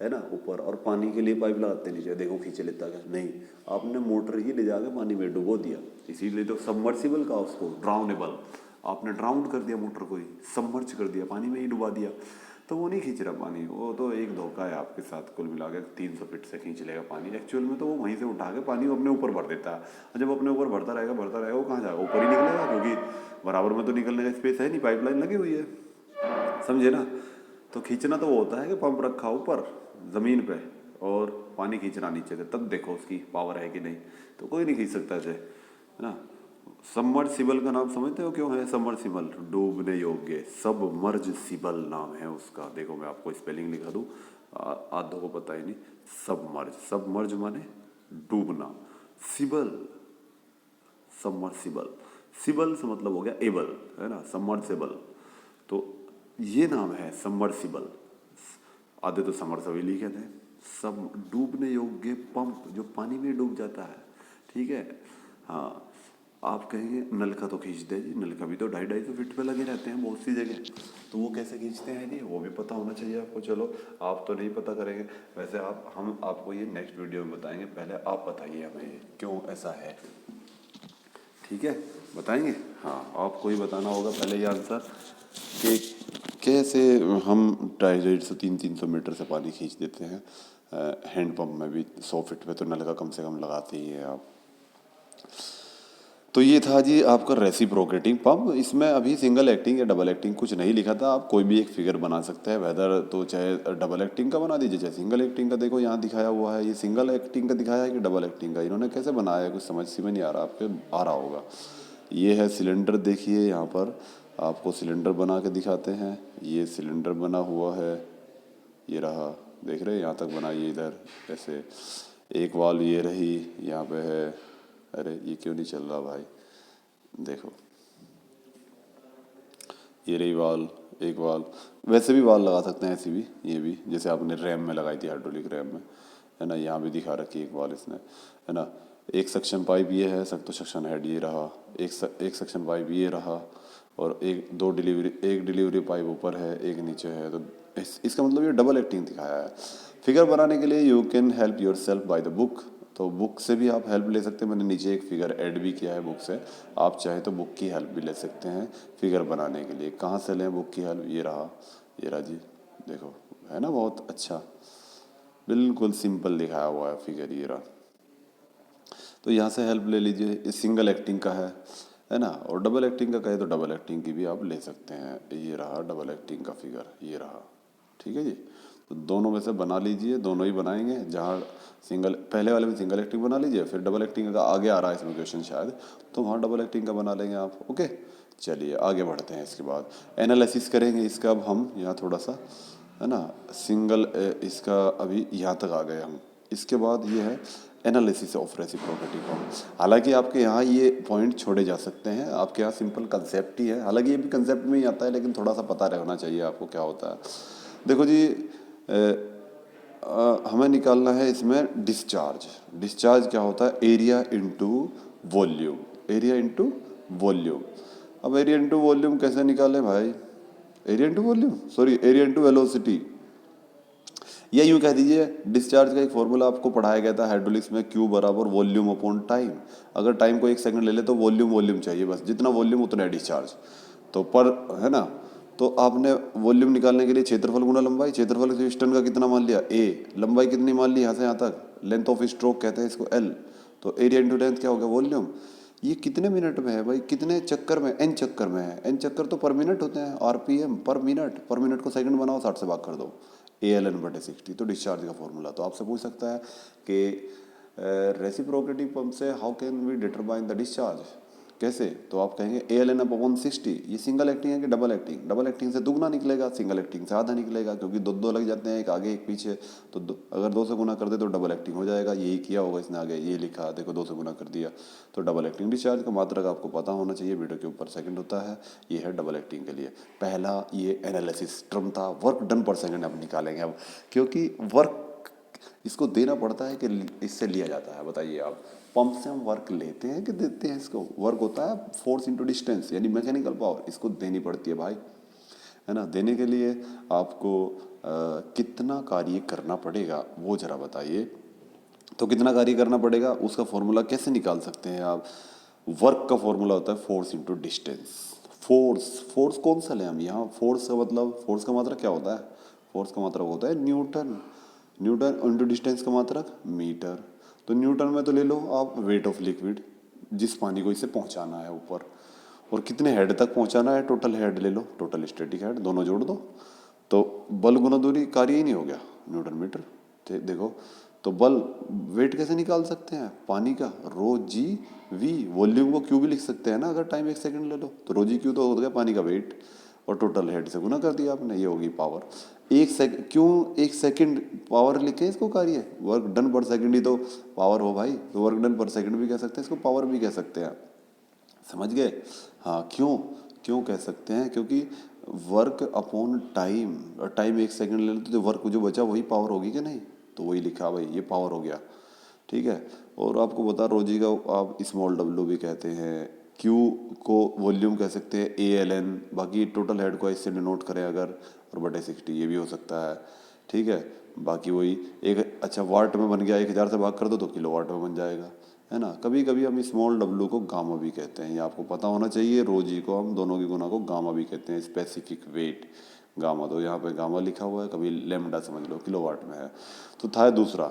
है ना, ऊपर, और पानी के लिए पाइप लगाते नीचे, देखो खींचे लेता क्या, नहीं, आपने मोटर ही ले जाके पानी में डुबो दिया। इसीलिए तो सबमर्सिबल का उसको ड्राउनेबल, आपने ड्राउन कर दिया मोटर को ही, सबमर्ज कर दिया, पानी में ही डुबा दिया, तो वो नहीं खींच रहा पानी, वो तो एक धोखा है आपके साथ। कुल मिला के 300 फीट से खींच लेगा पानी, एक्चुअल में तो वो वहीं से उठा के पानी अपने ऊपर भर देता है, और जब अपने ऊपर भरता रहेगा वो कहाँ जाएगा, ऊपर ही निकलेगा, क्योंकि बराबर में तो निकलने का स्पेस है नहीं, पाइपलाइन लगी हुई है, समझे ना। तो खींचना तो वो होता है कि पंप रखा ऊपर ज़मीन पे और पानी खींचना नीचे से, तब देखो उसकी पावर है कि नहीं, तो कोई नहीं खींच सकता ऐसे, है ना। सबमर्सिबल का नाम समझते हो क्यों है सबमर्सिबल? डूबने योग्य, सबमर्जिबल नाम है उसका। देखो मैं आपको स्पेलिंग लिखा दूँ, आधों को पता ही नहीं। सबमर्ज, सबमर्ज माने डूबना, सिबल सबमर्सिबल, सिबल से मतलब हो गया एबल, है ना, सबमर्सिबल, तो ये नाम है सबमर्सिबल। आधे तो समरसेबल ही कहते हैं। सब डूबने योग्य पंप जो पानी में डूब जाता है, ठीक है। हाँ, आप कहेंगे नल का तो खींच दे जी, नल का भी तो 250-250 फीट पे लगे रहते हैं बहुत सी जगह, तो वो कैसे खींचते हैं जी, वो भी पता होना चाहिए आपको। चलो आप तो नहीं पता करेंगे, वैसे हम आपको ये नेक्स्ट वीडियो में बताएंगे, पहले आप बताइए हमें ये क्यों ऐसा है, ठीक है, बताएंगे। हाँ, आपको ही बताना होगा पहले ये आंसर कि कैसे हम 250-300 मीटर से पानी खींच देते हैं। हैंडपम्प में भी 100 फीट पे तो नल का कम से कम लगाते ही हैं आप। तो ये था जी आपका रेसिप्रोकेटिंग पंप। इसमें अभी सिंगल एक्टिंग या डबल एक्टिंग कुछ नहीं लिखा था, आप कोई भी एक फिगर बना सकते हैं, वेदर तो चाहे डबल एक्टिंग का बना दीजिए चाहे सिंगल एक्टिंग का। देखो यहाँ दिखाया हुआ है, ये सिंगल एक्टिंग का दिखाया है कि डबल एक्टिंग का, इन्होंने कैसे बनाया है कुछ समझ में नहीं आ रहा, आपके आ रहा होगा। ये है सिलेंडर, देखिए यहाँ पर आपको सिलेंडर बना के दिखाते हैं, ये सिलेंडर बना हुआ है, ये रहा, देख रहे हैं, यहाँ तक बनाइए इधर ऐसे, एक वाल ये रही, यहाँ पे है, अरे ये क्यों नहीं चल रहा भाई, देखो ये रही वाल, एक वाल, वैसे भी वाल लगा सकते हैं ऐसी भी, ये भी जैसे आपने रैम में लगाई थी, हाइड्रोलिक रैम में, है ना, यहाँ भी दिखा रखी एक वाल इसने, है ना। एक सक्शन पाइप ये है, तो सक्शन हेड ये रहा, एक सक्शन पाइप ये रहा, और एक डिलीवरी पाइप ऊपर है, एक नीचे है, तो इसका मतलब ये डबल एक्टिंग दिखाया है। फिगर बनाने के लिए you can help your self by the book, तो बुक से भी आप हेल्प ले सकते हैं। मैंने नीचे एक फिगर ऐड भी किया है बुक से, आप चाहे तो बुक की हेल्प भी ले सकते हैं फिगर बनाने के लिए। कहाँ से लें बुक की हेल्प? ये रहा जी, देखो, है ना, बहुत अच्छा, बिल्कुल सिंपल दिखाया हुआ है फिगर, ये रहा, तो यहाँ से हेल्प ले लीजिए। ये सिंगल एक्टिंग का है ना, और डबल एक्टिंग का कहे तो डबल एक्टिंग की भी आप ले सकते हैं। ये रहा डबल एक्टिंग का फिगर, ये रहा, ठीक है जी। तो दोनों में से बना लीजिए, दोनों ही बनाएंगे, जहाँ सिंगल, पहले वाले में सिंगल एक्टिंग बना लीजिए, फिर डबल एक्टिंग का आगे आ रहा है इसमें क्वेश्चन शायद, तो वहाँ डबल एक्टिंग का बना लेंगे आप। ओके, चलिए आगे बढ़ते हैं। इसके बाद एनालिसिस करेंगे इसका। अब हम यहाँ थोड़ा सा है ना सिंगल इसका अभी यहाँ तक आ गए हम। इसके बाद ये है एनालिसिस ऑफ रेसिप्रोसिटी फॉर्म। हालांकि आपके यहाँ ये पॉइंट छोड़े जा सकते हैं, आपके यहाँ सिंपल कंसेप्ट ही है, हालांकि ये भी कंसेप्ट में ही आता है, लेकिन थोड़ा सा पता रहना चाहिए आपको क्या होता है। देखो जी हमें निकालना है इसमें डिस्चार्ज। डिस्चार्ज क्या होता है? Area into volume, area into volume. अब एरिया इंटू वॉल्यूम कैसे निकालें भाई? Area into volume, sorry area into velocity, या यूं कह दीजिए डिस्चार्ज का एक फॉर्मूला आपको पढ़ाया गया था हाइड्रोलिक्स में, क्यू बराबर वॉल्यूम अपॉन टाइम। अगर टाइम को 1 सेकंड ले ले तो वॉल्यूम वॉल्यूम चाहिए, बस जितना वॉल्यूम उतना है डिस्चार्ज। तो पर है ना, तो आपने वॉल्यूम निकालने के लिए क्षेत्रफल गुना लंबाई, क्षेत्रफल पिस्टन का कितना मान लिया ए, लंबाई कितनी मान ली यहाँ से यहाँ तक, लेंथ ऑफ स्ट्रोक कहते हैं इसको एल, तो एरिया इंटू लेंथ क्या हो गया वॉल्यूम। ये कितने मिनट में है भाई, कितने चक्कर में, एन चक्कर में है, एन चक्कर तो पर मिनट होते हैं, आरपीएम पर मिनट, पर मिनट को सेकंड बनाओ 60 से भाग कर दो, ALN/60। तो डिस्चार्ज का फॉर्मूला तो आपसे पूछ सकता है कि रेसिप्रोकेटी पंप से how can we determine the discharge, कैसे? तो आप कहेंगे ALN/60। ये सिंगल एक्टिंग है कि डबल एक्टिंग? डबल एक्टिंग से दुगना निकलेगा, सिंगल एक्टिंग से आधा निकलेगा, क्योंकि दो दो लग जाते हैं, एक आगे एक पीछे। तो अगर 2 से गुना कर दे तो डबल एक्टिंग हो जाएगा। यही किया होगा इसने, आगे ये लिखा देखो 2 से गुना कर दिया तो डबल एक्टिंग। डिस्चार्ज का मात्रक आपको पता होना चाहिए, मीटर क्यूब पर सेकंड होता है। ये है डबल एक्टिंग के लिए। पहला ये एनालिसिस टर्म था, वर्क डन पर सेकंड अब निकालेंगे अब, क्योंकि वर्क इसको देना पड़ता है कि इससे लिया जाता है। बताइए आप, पंप से हम वर्क लेते हैं कि देते हैं? इसको वर्क होता है फोर्स इनटू डिस्टेंस, यानी मैकेनिकल पावर, इसको देनी पड़ती है भाई, है ना। देने के लिए आपको कितना कार्य करना पड़ेगा वो जरा बताइए। तो कितना कार्य करना पड़ेगा उसका फॉर्मूला कैसे निकाल सकते हैं आप? वर्क का फॉर्मूला होता है force into distance. Force, force कौन सा लें हम यहाँ? फोर्स का मतलब, फोर्स का मात्रक क्या होता है? फोर्स का मात्रक होता है न्यूटन। न्यूटन इंटू डिस्टेंस का मात्रक मीटर। तो न्यूटन में तो ले लो आप वेट ऑफ लिक्विड, जिस पानी को इसे पहुंचाना है ऊपर, और कितने हेड तक पहुंचाना है, टोटल हेड ले लो, टोटल स्टैटिक हेड, दोनों जोड़ दो तो बल गुना दूरी कार्य ही नहीं हो गया, न्यूटन मीटर। देखो तो बल, वेट कैसे निकाल सकते हैं पानी का? रो जी वी, वॉल्यूम को क्यू भी लिख सकते हैं ना, अगर टाइम 1 सेकंड ले लो तो रो जी क्यू तो हो गया पानी का वेट, और टोटल हेड से गुना कर दिया आपने, ये होगी पावर। 1 सेकंड पावर लिखे इसको कार्य, वर्क डन पर सेकंड ही तो पावर हो भाई, तो वर्क डन पर सेकंड भी कह सकते हैं, इसको पावर भी कह सकते हैं। समझ गए? हाँ, क्यों क्यों कह सकते हैं? क्योंकि वर्क अपॉन टाइम, और टाइम 1 सेकंड ले लो तो वर्क जो बचा वही पावर होगी कि नहीं? तो वही लिखा भाई, ये पावर हो गया, ठीक है। और आपको बता, रोजी का आप स्मॉल डब्ल्यू भी कहते हैं, क्यू को वॉल्यूम कह सकते हैं, ALN, बाकी टोटल हेड को इससे डिनोट करें अगर, और बटे 60 ये भी हो सकता है, ठीक है। बाकी वही एक, अच्छा वाट में बन गया, 1000 से भाग कर दो तो किलोवाट में बन जाएगा, है ना। कभी कभी हम स्मॉल डब्ल्यू को गामा भी कहते हैं, ये आपको पता होना चाहिए। रोजी को हम दोनों की गुना को गामा भी कहते हैं, स्पेसिफिक वेट गामा, तो यहाँ पे गामा लिखा हुआ है, कभी लेमडा समझ लो, किलोवाट में है। तो था दूसरा।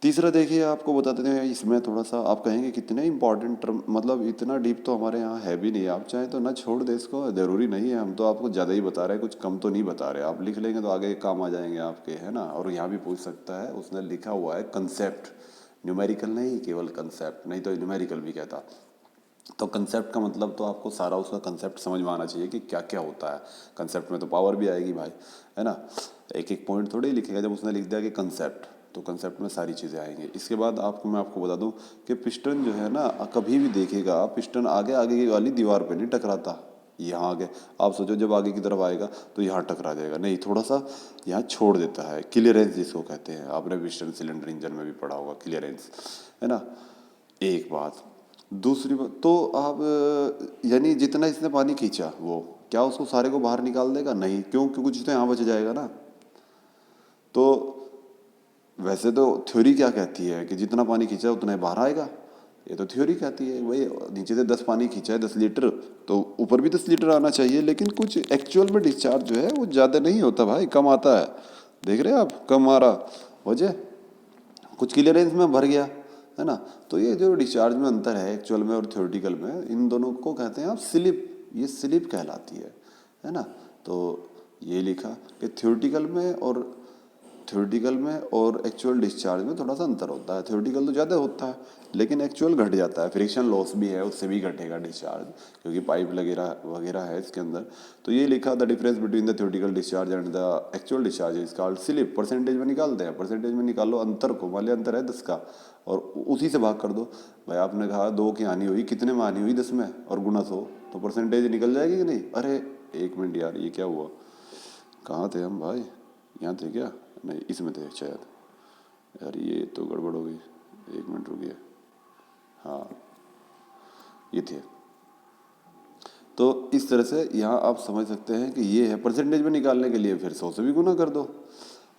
तीसरा देखिए आपको बता देते हैं, इसमें थोड़ा सा आप कहेंगे कितने इंपॉर्टेंट टर्म, मतलब इतना डीप तो हमारे यहाँ है भी नहीं, आप चाहे तो ना छोड़ दे इसको, ज़रूरी नहीं है, हम तो आपको ज़्यादा ही बता रहे हैं, कुछ कम तो नहीं बता रहे। आप लिख लेंगे तो आगे काम आ जाएंगे आपके, है ना। और यहाँ भी पूछ सकता है, उसने लिखा हुआ है कंसेप्ट, न्यूमेरिकल नहीं, केवल कंसेप्ट, नहीं तो न्यूमेरिकल भी कहता। तो कंसेप्ट का मतलब तो आपको सारा उसका कंसेप्ट समझ में आना चाहिए कि क्या क्या होता है। कंसेप्ट में तो पावर भी आएगी भाई, है ना। एक एक पॉइंट थोड़ी लिखेगा, जब उसने लिख दिया कि कंसेप्ट, तो कंसेप्ट में सारी चीज़ें आएंगी। इसके बाद मैं आपको बता दूं कि पिस्टन जो है ना, कभी भी देखिएगा पिस्टन आगे आगे की वाली दीवार पे नहीं टकराता। यहाँ आगे आप सोचो जब आगे की तरफ आएगा तो यहाँ टकरा जाएगा, नहीं, थोड़ा सा यहाँ छोड़ देता है, क्लियरेंस जिसको कहते हैं। आपने पिस्टन सिलेंडर इंजन में भी पढ़ा होगा क्लियरेंस, है ना। एक बात, दूसरी बात तो आप यानी जितना इसने पानी खींचा वो क्या उसको सारे को बाहर निकाल देगा? नहीं, क्यों? क्योंकि कुछ तो यहाँ बच जाएगा ना। तो वैसे तो थ्योरी क्या कहती है कि जितना पानी खींचा उतना ही बाहर आएगा, ये तो थ्योरी कहती है। वही नीचे से 10 पानी खींचा है 10 लीटर, तो ऊपर भी 10 लीटर आना चाहिए, लेकिन कुछ एक्चुअल में डिस्चार्ज जो है वो ज़्यादा नहीं होता भाई, कम आता है। देख रहे हैं आप, कम आ रहा, वजह कुछ क्लियरेंस में भर गया, है ना। तो ये जो डिस्चार्ज में अंतर है एक्चुअल में और थ्योरेटिकल में, इन दोनों को कहते हैं आप स्लिप, ये स्लिप कहलाती है ना। तो ये लिखा कि थ्योरेटिकल में और थ्योरेटिकल में और एक्चुअल डिस्चार्ज में थोड़ा सा अंतर होता है। थ्योरेटिकल तो ज़्यादा होता है लेकिन एक्चुअल घट जाता है, फ्रिक्शन लॉस भी है, उससे भी घटेगा डिस्चार्ज क्योंकि पाइप वगैरह वगैरह है इसके अंदर। तो ये लिखा the difference between the theoretical discharge and the actual discharge is called slip. Percentage में निकालते हैं, परसेंटेज में निकालो अंतर को, मान लिया अंतर है 10 का और उसी से भाग कर दो। भाई आपने कहा 2 की हानि हुई, कितने में हानि हुई 10 में और गुना 100, तो परसेंटेज निकल जाएगी कि नहीं। अरे 1 मिनट यार, ये क्या हुआ, कहाँ थे हम भाई, यहाँ थे क्या, नहीं इसमें थे शायद। यार ये तो गड़बड़ हो गई, 1 मिनट रुकिए। हाँ ये थे। तो इस तरह से यहाँ आप समझ सकते हैं कि ये है परसेंटेज में निकालने के लिए फिर 100 से भी गुना कर दो।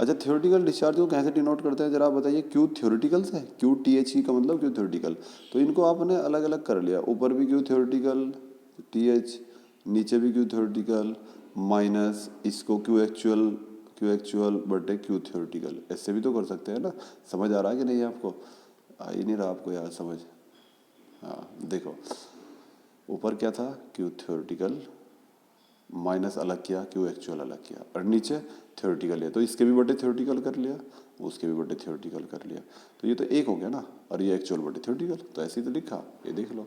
अच्छा थ्योरेटिकल डिस्चार्ज को कैसे डिनोट करते हैं जरा आप बताइए। क्यू थ्योरेटिकल से, क्यू टी एच ई का मतलब क्यू थ्योरेटिकल, तो इनको आपने अलग अलग कर लिया, ऊपर भी क्यू थ्योरेटिकल टी एच, नीचे भी क्यू थ्योरेटिकल माइनस इसको क्यू एक्चुअल बटे क्यू थ्योरेटिकल, ऐसे भी तो कर सकते हैं ना। समझ आ रहा है कि नहीं आपको, आ ही नहीं रहा आपको यार समझ। हाँ देखो ऊपर क्या था क्यू थ्योरेटिकल माइनस अलग किया, क्यू एक्चुअल अलग किया, और नीचे थ्योरेटिकल है तो इसके भी बटे थ्योरेटिकल कर लिया, उसके भी बटे थ्योरेटिकल कर लिया, तो ये तो एक हो गया ना, और ये एक्चुअल बटे थ्योरेटिकल, तो ऐसे ही तो लिखा, ये देख लो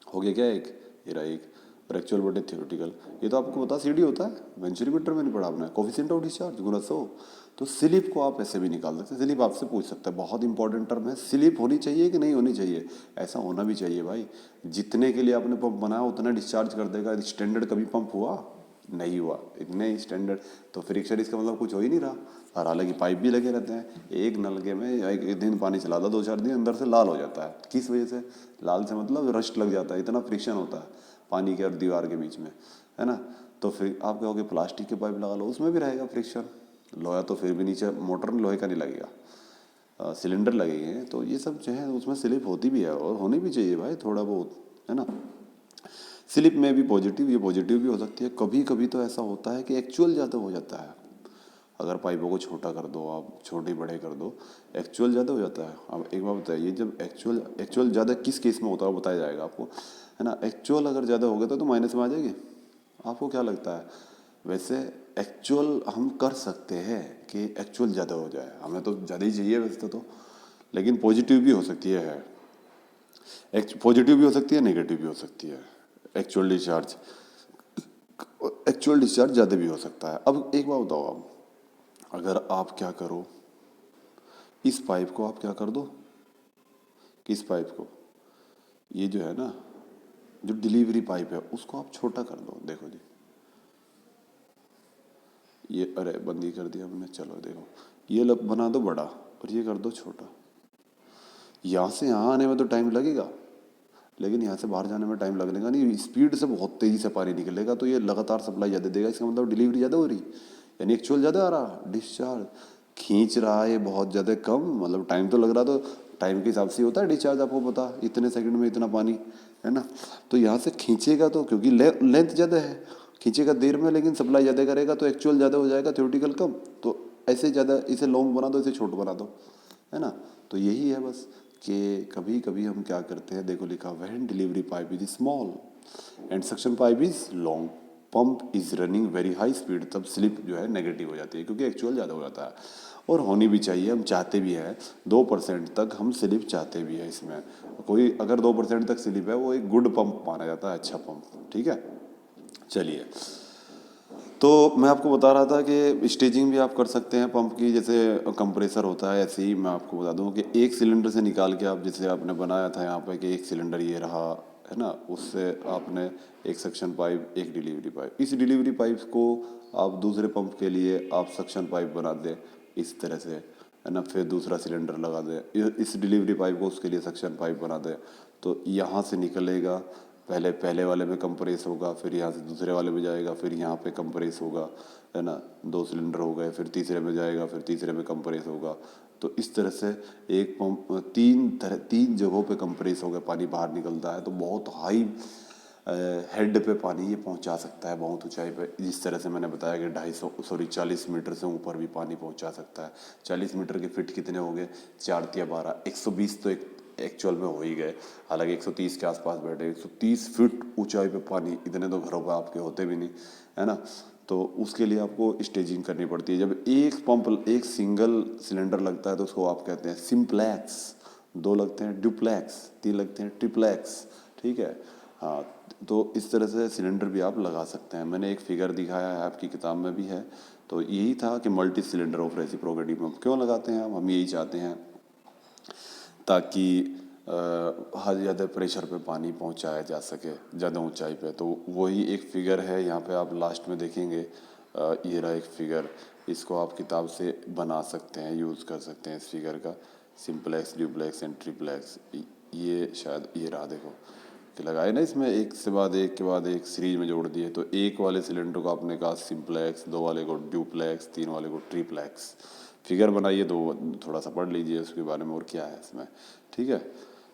हो गया क्या एक, ये रहा एक, और एक्चुअल बटे थ्योरेटिकल। ये तो आपको पता सीडी होता है, वेंचुरीमीटर में नहीं पढ़ा आपने, कोफिशिएंट ऑफ डिस्चार्ज गुना 100। तो स्लिप को आप ऐसे भी निकाल सकते हैं, स्लिप आपसे पूछ सकता है, बहुत इंपॉर्टेंट टर्म है, स्लिप होनी चाहिए कि नहीं होनी चाहिए, ऐसा होना भी चाहिए भाई। जितने के लिए आपने पंप बनाया उतना डिस्चार्ज कर देगा, स्टैंडर्ड कभी पंप हुआ नहीं हुआ, इतने स्टैंडर्ड, तो फ्रिक्शन इसका मतलब कुछ हो ही नहीं रहा। और हालांकि पाइप भी लगे रहते हैं, एक नलके में एक दिन पानी चला दो 2-4 दिन अंदर से लाल हो जाता है, किस वजह से, लाल से मतलब रस्ट लग जाता है, इतना फ्रिक्शन होता है पानी के और दीवार के बीच में, है ना। तो फिर आप कहोगे प्लास्टिक के पाइप लगा लो, उसमें भी रहेगा फ्रिक्शन, लोहा तो फिर भी नीचे मोटर में लोहे का नहीं लगेगा, सिलेंडर लगेंगे, तो ये सब जो है उसमें स्लिप होती भी है और होनी भी चाहिए भाई थोड़ा बहुत, है ना। स्लिप में भी पॉजिटिव, ये पॉजिटिव भी हो सकती है, कभी कभी तो ऐसा होता है कि एक्चुअल ज़्यादा हो जाता है, अगर पाइपों को छोटा कर दो आप, छोटे बड़े कर दो, एक्चुअल ज़्यादा हो जाता है। अब एक बात बताइए, जब एक्चुअल ज़्यादा किस केस में होता है बताया जाएगा आपको, है ना। एक्चुअल अगर ज़्यादा हो गया तो माइनस में आ जाएगी, आपको क्या लगता है। वैसे एक्चुअल हम कर सकते हैं कि एक्चुअल ज़्यादा हो जाए, हमें तो ज़्यादा ही चाहिए वैसे तो, लेकिन पॉजिटिव भी हो सकती है, पॉजिटिव भी हो सकती है, नेगेटिव भी हो सकती है। एक्चुअल डिस्चार्ज, एक्चुअल डिस्चार्ज ज़्यादा भी हो सकता है। अब एक बात बताओ आप, अगर आप क्या करो, इस पाइप को आप क्या कर दो, किस पाइप को, ये जो है ना जो डिलीवरी पाइप है उसको आप छोटा कर दो, देखो जी ये, अरे बंद ही कर दिया हमने, चलो देखो ये बना दो बड़ा और ये कर दो छोटा, यहाँ से यहाँ आने में तो टाइम लगेगा लेकिन यहाँ से बाहर जाने में टाइम लगने का नहीं, स्पीड से बहुत तेज़ी से पानी निकलेगा, तो ये लगातार सप्लाई ज़्यादा देगा, इसका मतलब डिलीवरी ज़्यादा हो रही, यानी एक्चुअल ज़्यादा आ रहा, डिस्चार्ज खींच रहा है बहुत ज़्यादा कम, मतलब टाइम तो लग रहा, तो टाइम के हिसाब से होता है डिस्चार्ज, आपको पता इतने सेकंड में इतना पानी, है ना। तो यहाँ से खींचेगा तो क्योंकि लेंथ ज़्यादा है, खींचेगा देर में लेकिन सप्लाई ज़्यादा करेगा, तो एक्चुअल ज़्यादा हो जाएगा, थ्योरेटिकल कम, तो ऐसे ज़्यादा, इसे लॉन्ग बना दो, इसे छोट बना दो, है ना। तो यही है बस कि कभी कभी हम क्या करते हैं, देखो लिखा when delivery pipe is small and suction pipe is long, pump is running very high speed, तब स्लिप जो है नेगेटिव हो जाती है क्योंकि एक्चुअल ज़्यादा हो जाता है, और होनी भी चाहिए, हम चाहते भी हैं 2% तक हम स्लिप चाहते भी हैं इसमें, कोई अगर 2% तक स्लिप है वो एक गुड पंप माना जाता है, अच्छा पंप, ठीक है। चलिए, तो मैं आपको बता रहा था कि स्टेजिंग भी आप कर सकते हैं पंप की, जैसे कंप्रेसर होता है ऐसे ही मैं आपको बता दूं कि एक सिलेंडर से निकाल के आप, जैसे आपने बनाया था यहाँ पे कि एक सिलेंडर ये रहा, है ना, उससे आपने एक सक्शन पाइप एक डिलीवरी पाइप, इस डिलीवरी पाइप को आप दूसरे पंप के लिए आप सक्शन पाइप बना दें इस तरह से, है ना, फिर दूसरा सिलेंडर लगा दें, इस डिलीवरी पाइप को उसके लिए सक्शन पाइप बना दें, तो यहाँ से निकलेगा, पहले वाले में कंप्रेस होगा, फिर यहाँ से दूसरे वाले में जाएगा, फिर यहाँ पे कंप्रेस होगा, है ना, 2 सिलेंडर हो गए, फिर तीसरे में जाएगा, फिर तीसरे में कंप्रेस होगा, तो इस तरह से एक पंप 3 जगहों पे कंप्रेस होकर पानी बाहर निकलता है, तो बहुत हाई हेड पे पानी ये पहुंचा सकता है, बहुत ऊंचाई पे, जिस तरह से मैंने बताया कि 40 मीटर से ऊपर भी पानी पहुंचा सकता है। 40 मीटर के फिट कितने हो गए, 4 तिया 12, 120 तो एक एक्चुअल में हो ही गए, हालांकि 130 के आसपास बैठे, 130 फीट ऊंचाई पे पानी, इतने तो घरों पे आपके होते भी नहीं, है ना। तो उसके लिए आपको स्टेजिंग करनी पड़ती है। जब एक सिंगल सिलेंडर लगता है तो उसको आप कहते हैं सिंप्लेक्स, 2 लगते हैं ड्यूप्लेक्स, 3 लगते हैं ट्रिप्लेक्स, ठीक है। हाँ, तो इस तरह से सिलेंडर भी आप लगा सकते हैं। मैंने एक फिगर दिखाया है, आपकी किताब में भी है। तो यही था कि multi cylinder of reciprocating pump क्यों लगाते हैं हम यही चाहते हैं ताकि हर ज़्यादा प्रेशर पे पानी पहुंचाया जा सके ज़्यादा ऊंचाई पे। तो वही एक फिगर है, यहाँ पे आप लास्ट में देखेंगे। ये रहा एक फिगर, इसको आप किताब से बना सकते हैं, यूज़ कर सकते हैं इस फिगर का। सिंपलेक्स, ड्यूप्लेक्स एंड ट्रिप्लेक्स, ये शायद ये रहा, देखो कि लगाए ना इसमें एक से बाद एक के बाद एक सीरीज में जोड़ दिए। तो एक वाले सिलेंडर को आपने कहा सिंप्लेक्स, 2 वाले को ड्यूप्लेक्स, 3 वाले को ट्रिप्लेक्स। फिगर बनाइए, दो थोड़ा सा पढ़ लीजिए उसके बारे में और क्या है इसमें, ठीक है।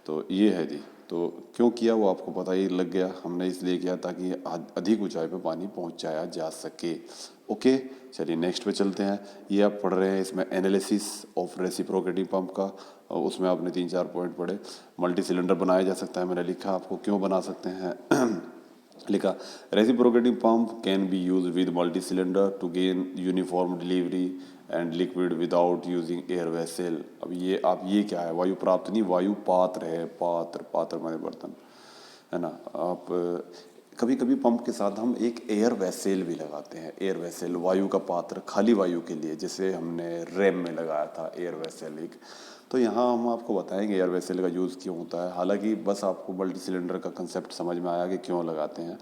तो ये है जी। तो क्यों किया वो आपको पता ही लग गया, हमने इसलिए किया ताकि अधिक ऊंचाई पे पानी पहुंचाया जा सके। ओके, चलिए नेक्स्ट पे चलते हैं। ये आप पढ़ रहे हैं इसमें एनालिसिस ऑफ रेसिप्रोकेटिंग पंप का, और उसमें आपने 3-4 पॉइंट पढ़े। मल्टी सिलेंडर बनाया जा सकता है, मैंने लिखा आपको क्यों बना सकते हैं लिखा reciprocating pump can be use with multi cylinder to gain uniform delivery and liquid without using air vessel. अब ये आप ये क्या है, वायु प्राप्त नहीं, वायु पात्र है, पात्र माने बर्तन, है ना। आप कभी कभी पंप के साथ हम एक एयर वेसल भी लगाते हैं। एयर वेसल वायु का पात्र, खाली वायु के लिए, जैसे हमने रैम में लगाया था एयर वेसल एक। तो यहाँ हम आपको बताएंगे एयर वेसल का यूज़ क्यों होता है। हालांकि बस आपको मल्टी सिलेंडर का कंसेप्ट समझ में आया कि क्यों लगाते हैं,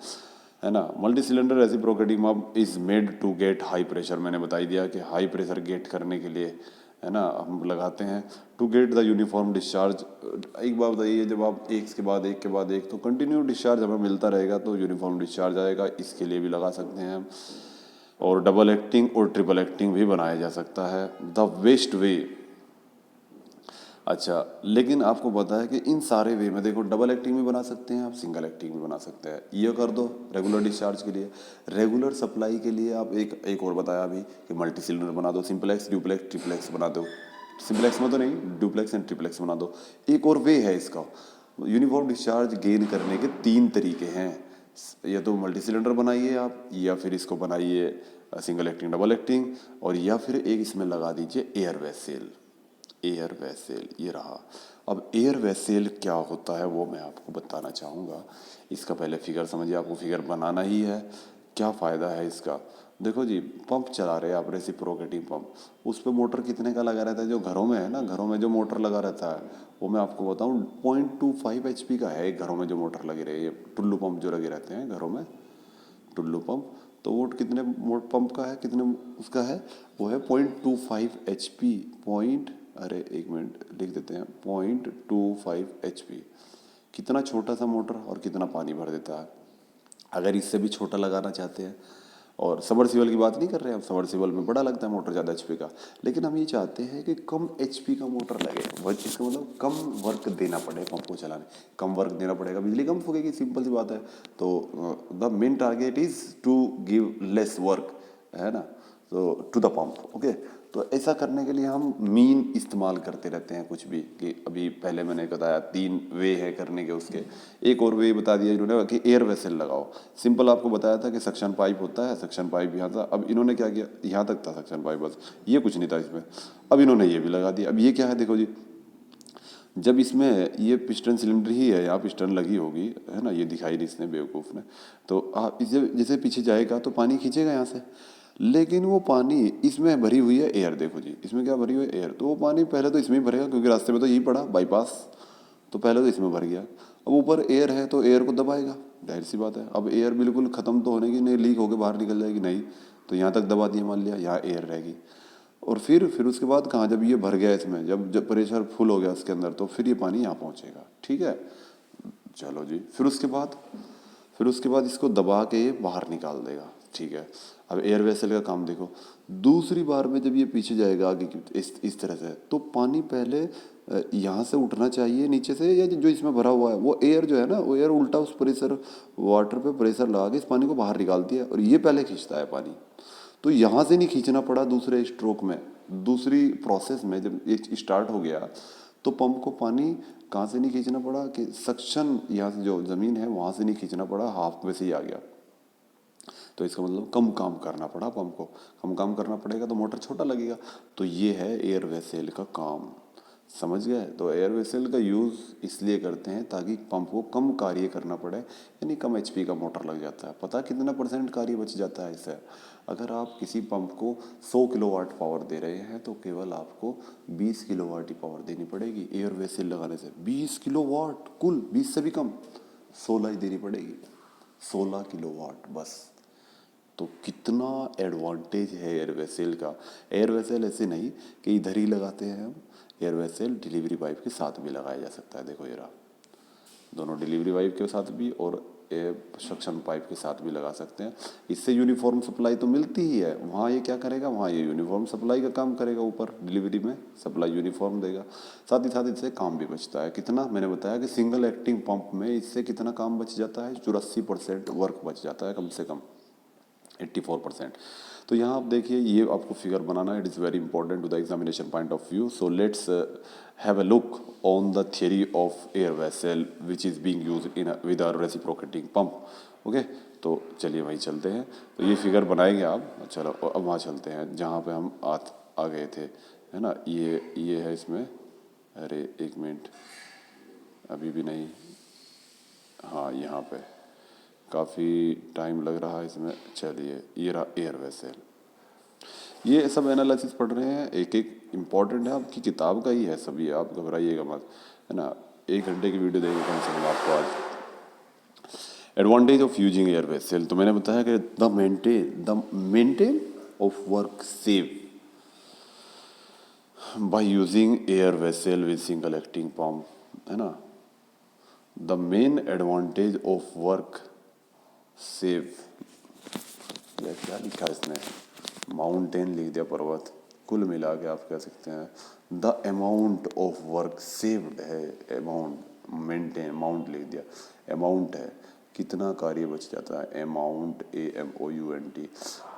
है ना। Multi cylinder reciprocating pump is made to get high pressure, मैंने बता ही दिया कि हाई प्रेशर गेट करने के लिए, है ना, हम लगाते हैं। To get the uniform discharge, एक बात बताइए, जब आप एक के बाद एक के बाद एक तो कंटिन्यू डिस्चार्ज हमें मिलता रहेगा तो यूनिफॉर्म डिस्चार्ज आएगा, इसके लिए भी लगा सकते हैं हम। और डबल एक्टिंग और ट्रिपल एक्टिंग भी बनाया जा सकता है। द वेस्ट वे, अच्छा, लेकिन आपको पता है कि इन सारे वे में देखो, डबल एक्टिंग भी बना सकते हैं आप, सिंगल एक्टिंग भी बना सकते हैं। ये कर दो रेगुलर डिस्चार्ज के लिए, रेगुलर सप्लाई के लिए आप एक और बताया अभी कि मल्टी सिलेंडर बना दो, सिंपलेक्स, ड्यूप्लेक्स, ट्रिप्लेक्स बना दो। सिंपलेक्स में तो नहीं, ड्यूप्लेक्स एंड ट्रिप्लेक्स बना दो। एक और वे है इसका, यूनिफॉर्म डिस्चार्ज गेन करने के 3 तरीके हैं। या तो मल्टी सिलेंडर बनाइए आप, या फिर इसको बनाइए सिंगल एक्टिंग, डबल एक्टिंग, और या फिर एक इसमें लगा दीजिए एयर वेसल। एयर वेसल ये रहा। अब एयर वेसल क्या होता है वो मैं आपको बताना चाहूँगा। इसका पहले फिगर समझिए, आपको फिगर बनाना ही है। क्या फ़ायदा है इसका, देखो जी, पंप चला रहे हैं आप, रेसिप्रोकेटिंग पंप, उस पर मोटर कितने का लगा रहता है, जो घरों में है ना, घरों में जो मोटर लगा रहता है वो मैं आपको बताऊँ 0.25 HP का है। एक घरों में जो मोटर लगे रहे, ये टुल्लू पंप जो लगे रहते हैं घरों में, टुल्लू पंप, तो वो कितने मोट पंप का है, कितने उसका है, वो है 0.25 HP। पॉइंट, अरे एक मिनट लिख देते हैं, 0.25 HP। कितना छोटा सा मोटर और कितना पानी भर देता है। अगर इससे भी छोटा लगाना चाहते हैं, और सबमर्सिबल की बात नहीं कर रहे हैं, अब सबमर्सिबल में बड़ा लगता है मोटर, ज़्यादा HP का, लेकिन हम ये चाहते हैं कि कम HP का मोटर लगे। इसका मतलब कम वर्क देना पड़े पंप को चलाने, कम वर्क देना पड़ेगा, बिजली कम फूकेगी, सिंपल सी बात है। तो the main target is to give less work, है ना, तो टू द पंप। ओके, तो ऐसा करने के लिए हम मीन इस्तेमाल करते रहते हैं कुछ भी, कि अभी पहले मैंने बताया 3 वे है करने के उसके। एक और वे बता दिया इन्होंने कि एयर वेसल लगाओ। सिंपल आपको बताया था कि सक्शन पाइप होता है, सक्शन पाइप यहाँ था। अब इन्होंने क्या किया, यहाँ तक था सक्शन पाइप बस, ये कुछ नहीं था इसमें। अब इन्होंने ये भी लगा दिया। अब ये क्या है, देखो जी, जब इसमें ये पिस्टन सिलेंडर ही है, यहाँ पिस्टन लगी होगी, है ना, ये दिखाई नहीं इसने बेवकूफ़ ने। तो आप इसे जैसे पीछे जाएगा तो पानी खींचेगा यहाँ से, लेकिन वो पानी इसमें भरी हुई है एयर। देखो जी, इसमें क्या भरी हुई है, एयर। तो वो पानी पहले तो इसमें ही भरेगा, क्योंकि रास्ते में तो यही पड़ा बाईपास, तो पहले तो इसमें भर गया। अब ऊपर एयर है तो एयर को दबाएगा, जाहिर सी बात है। अब एयर बिल्कुल ख़त्म तो होने की नहीं, लीक होकर बाहर निकल जाएगी नहीं, तो यहाँ तक दबा दिया, मान लिया यहाँ एयर रहेगी। और फिर उसके बाद कहाँ, जब ये भर गया इसमें, जब प्रेशर फुल हो गया उसके अंदर, तो फिर ये पानी यहाँ पहुँचेगा, ठीक है। चलो जी, फिर उसके बाद इसको दबा के ये बाहर निकाल देगा, ठीक है। अब एयर वेसल का काम देखो, दूसरी बार में जब ये पीछे जाएगा आगे की इस तरह से, तो पानी पहले यहाँ से उठना चाहिए नीचे से, या जो इसमें भरा हुआ है वो एयर जो है ना, वो एयर उल्टा उस प्रेशर, वाटर पे प्रेशर लगा के इस पानी को बाहर निकालती है, और ये पहले खींचता है पानी। तो यहाँ से नहीं खींचना पड़ा दूसरे स्ट्रोक में, दूसरी प्रोसेस में जब ये स्टार्ट हो गया, तो पंप को पानी कहाँ से नहीं खींचना पड़ा, कि सक्शन यहाँ से जो ज़मीन है वहाँ से नहीं खींचना पड़ा, हाफ में से ही आ गया। तो इसका मतलब कम काम करना पड़ा पंप को, कम काम करना पड़ेगा तो मोटर छोटा लगेगा। तो ये है एयर वेसल का काम, समझ गए। तो एयर वेसल का यूज़ इसलिए करते हैं ताकि पंप को कम कार्य करना पड़े, यानी कम एचपी का मोटर लग जाता है। पता कितना % कार्य बच जाता है इससे। अगर आप किसी पंप को 100 किलोवाट पावर दे रहे हैं तो केवल आपको 20 किलोवाट ही पावर देनी पड़ेगी एयर वेसल लगाने से। 20 किलोवाट, कुल 20 से भी कम, 16 ही देनी पड़ेगी, 16 किलोवाट बस। तो कितना एडवांटेज है एयर वेसल का। एयर वेसल ऐसे नहीं कि इधर ही लगाते हैं हम, एयर वेसल डिलीवरी पाइप के साथ भी लगाया जा सकता है। देखो ये रहा, दोनों डिलीवरी पाइप के साथ भी और सक्शन पाइप के साथ भी लगा सकते हैं। इससे यूनिफॉर्म सप्लाई तो मिलती ही है। वहाँ ये क्या करेगा, वहाँ ये यूनिफॉर्म सप्लाई का काम करेगा, ऊपर डिलीवरी में सप्लाई यूनिफॉर्म देगा। साथ ही साथ इससे काम भी बचता है। कितना, मैंने बताया कि सिंगल एक्टिंग पंप में इससे कितना काम बच जाता है, 84% वर्क बच जाता है कम से कम, 84%। तो यहाँ आप देखिए, ये आपको फिगर बनाना है, it is very important to the examination point of view. So let's have a look on the theory of air vessel which is being used in with a reciprocating pump. Okay, तो चलिए वहीं चलते हैं। तो ये figure बनाएंगे आप। चलो अब वहाँ चलते हैं जहाँ पे हम आ गए थे, है ना। ये है इसमें, अरे एक मिनट, अभी भी नहीं, हाँ यहाँ पे काफ़ी टाइम लग रहा है इसमें। चलिए ये रहा एयर वेसल। ये सब एनालिसिस पढ़ रहे हैं, एक एक इम्पॉर्टेंट है, आपकी किताब का ही है सभी, आप घबराइएगा मत, है ना। 1 घंटे की वीडियो देंगे कम से कम आपको आज। Advantage of using air vessel, तो मैंने बताया कि the maintain of work save by using air vessel with single acting pump, है ना। The main advantage of work save, क्या लिखा है इसने, माउंटेन लिख दिया, पर्वत। कुल मिला के आप कह सकते हैं the amount of work saved है, अमाउंट, मेंटेन, अमाउंट लिख दिया, अमाउंट है, कितना कार्य बच जाता है, amount, AMOUNT।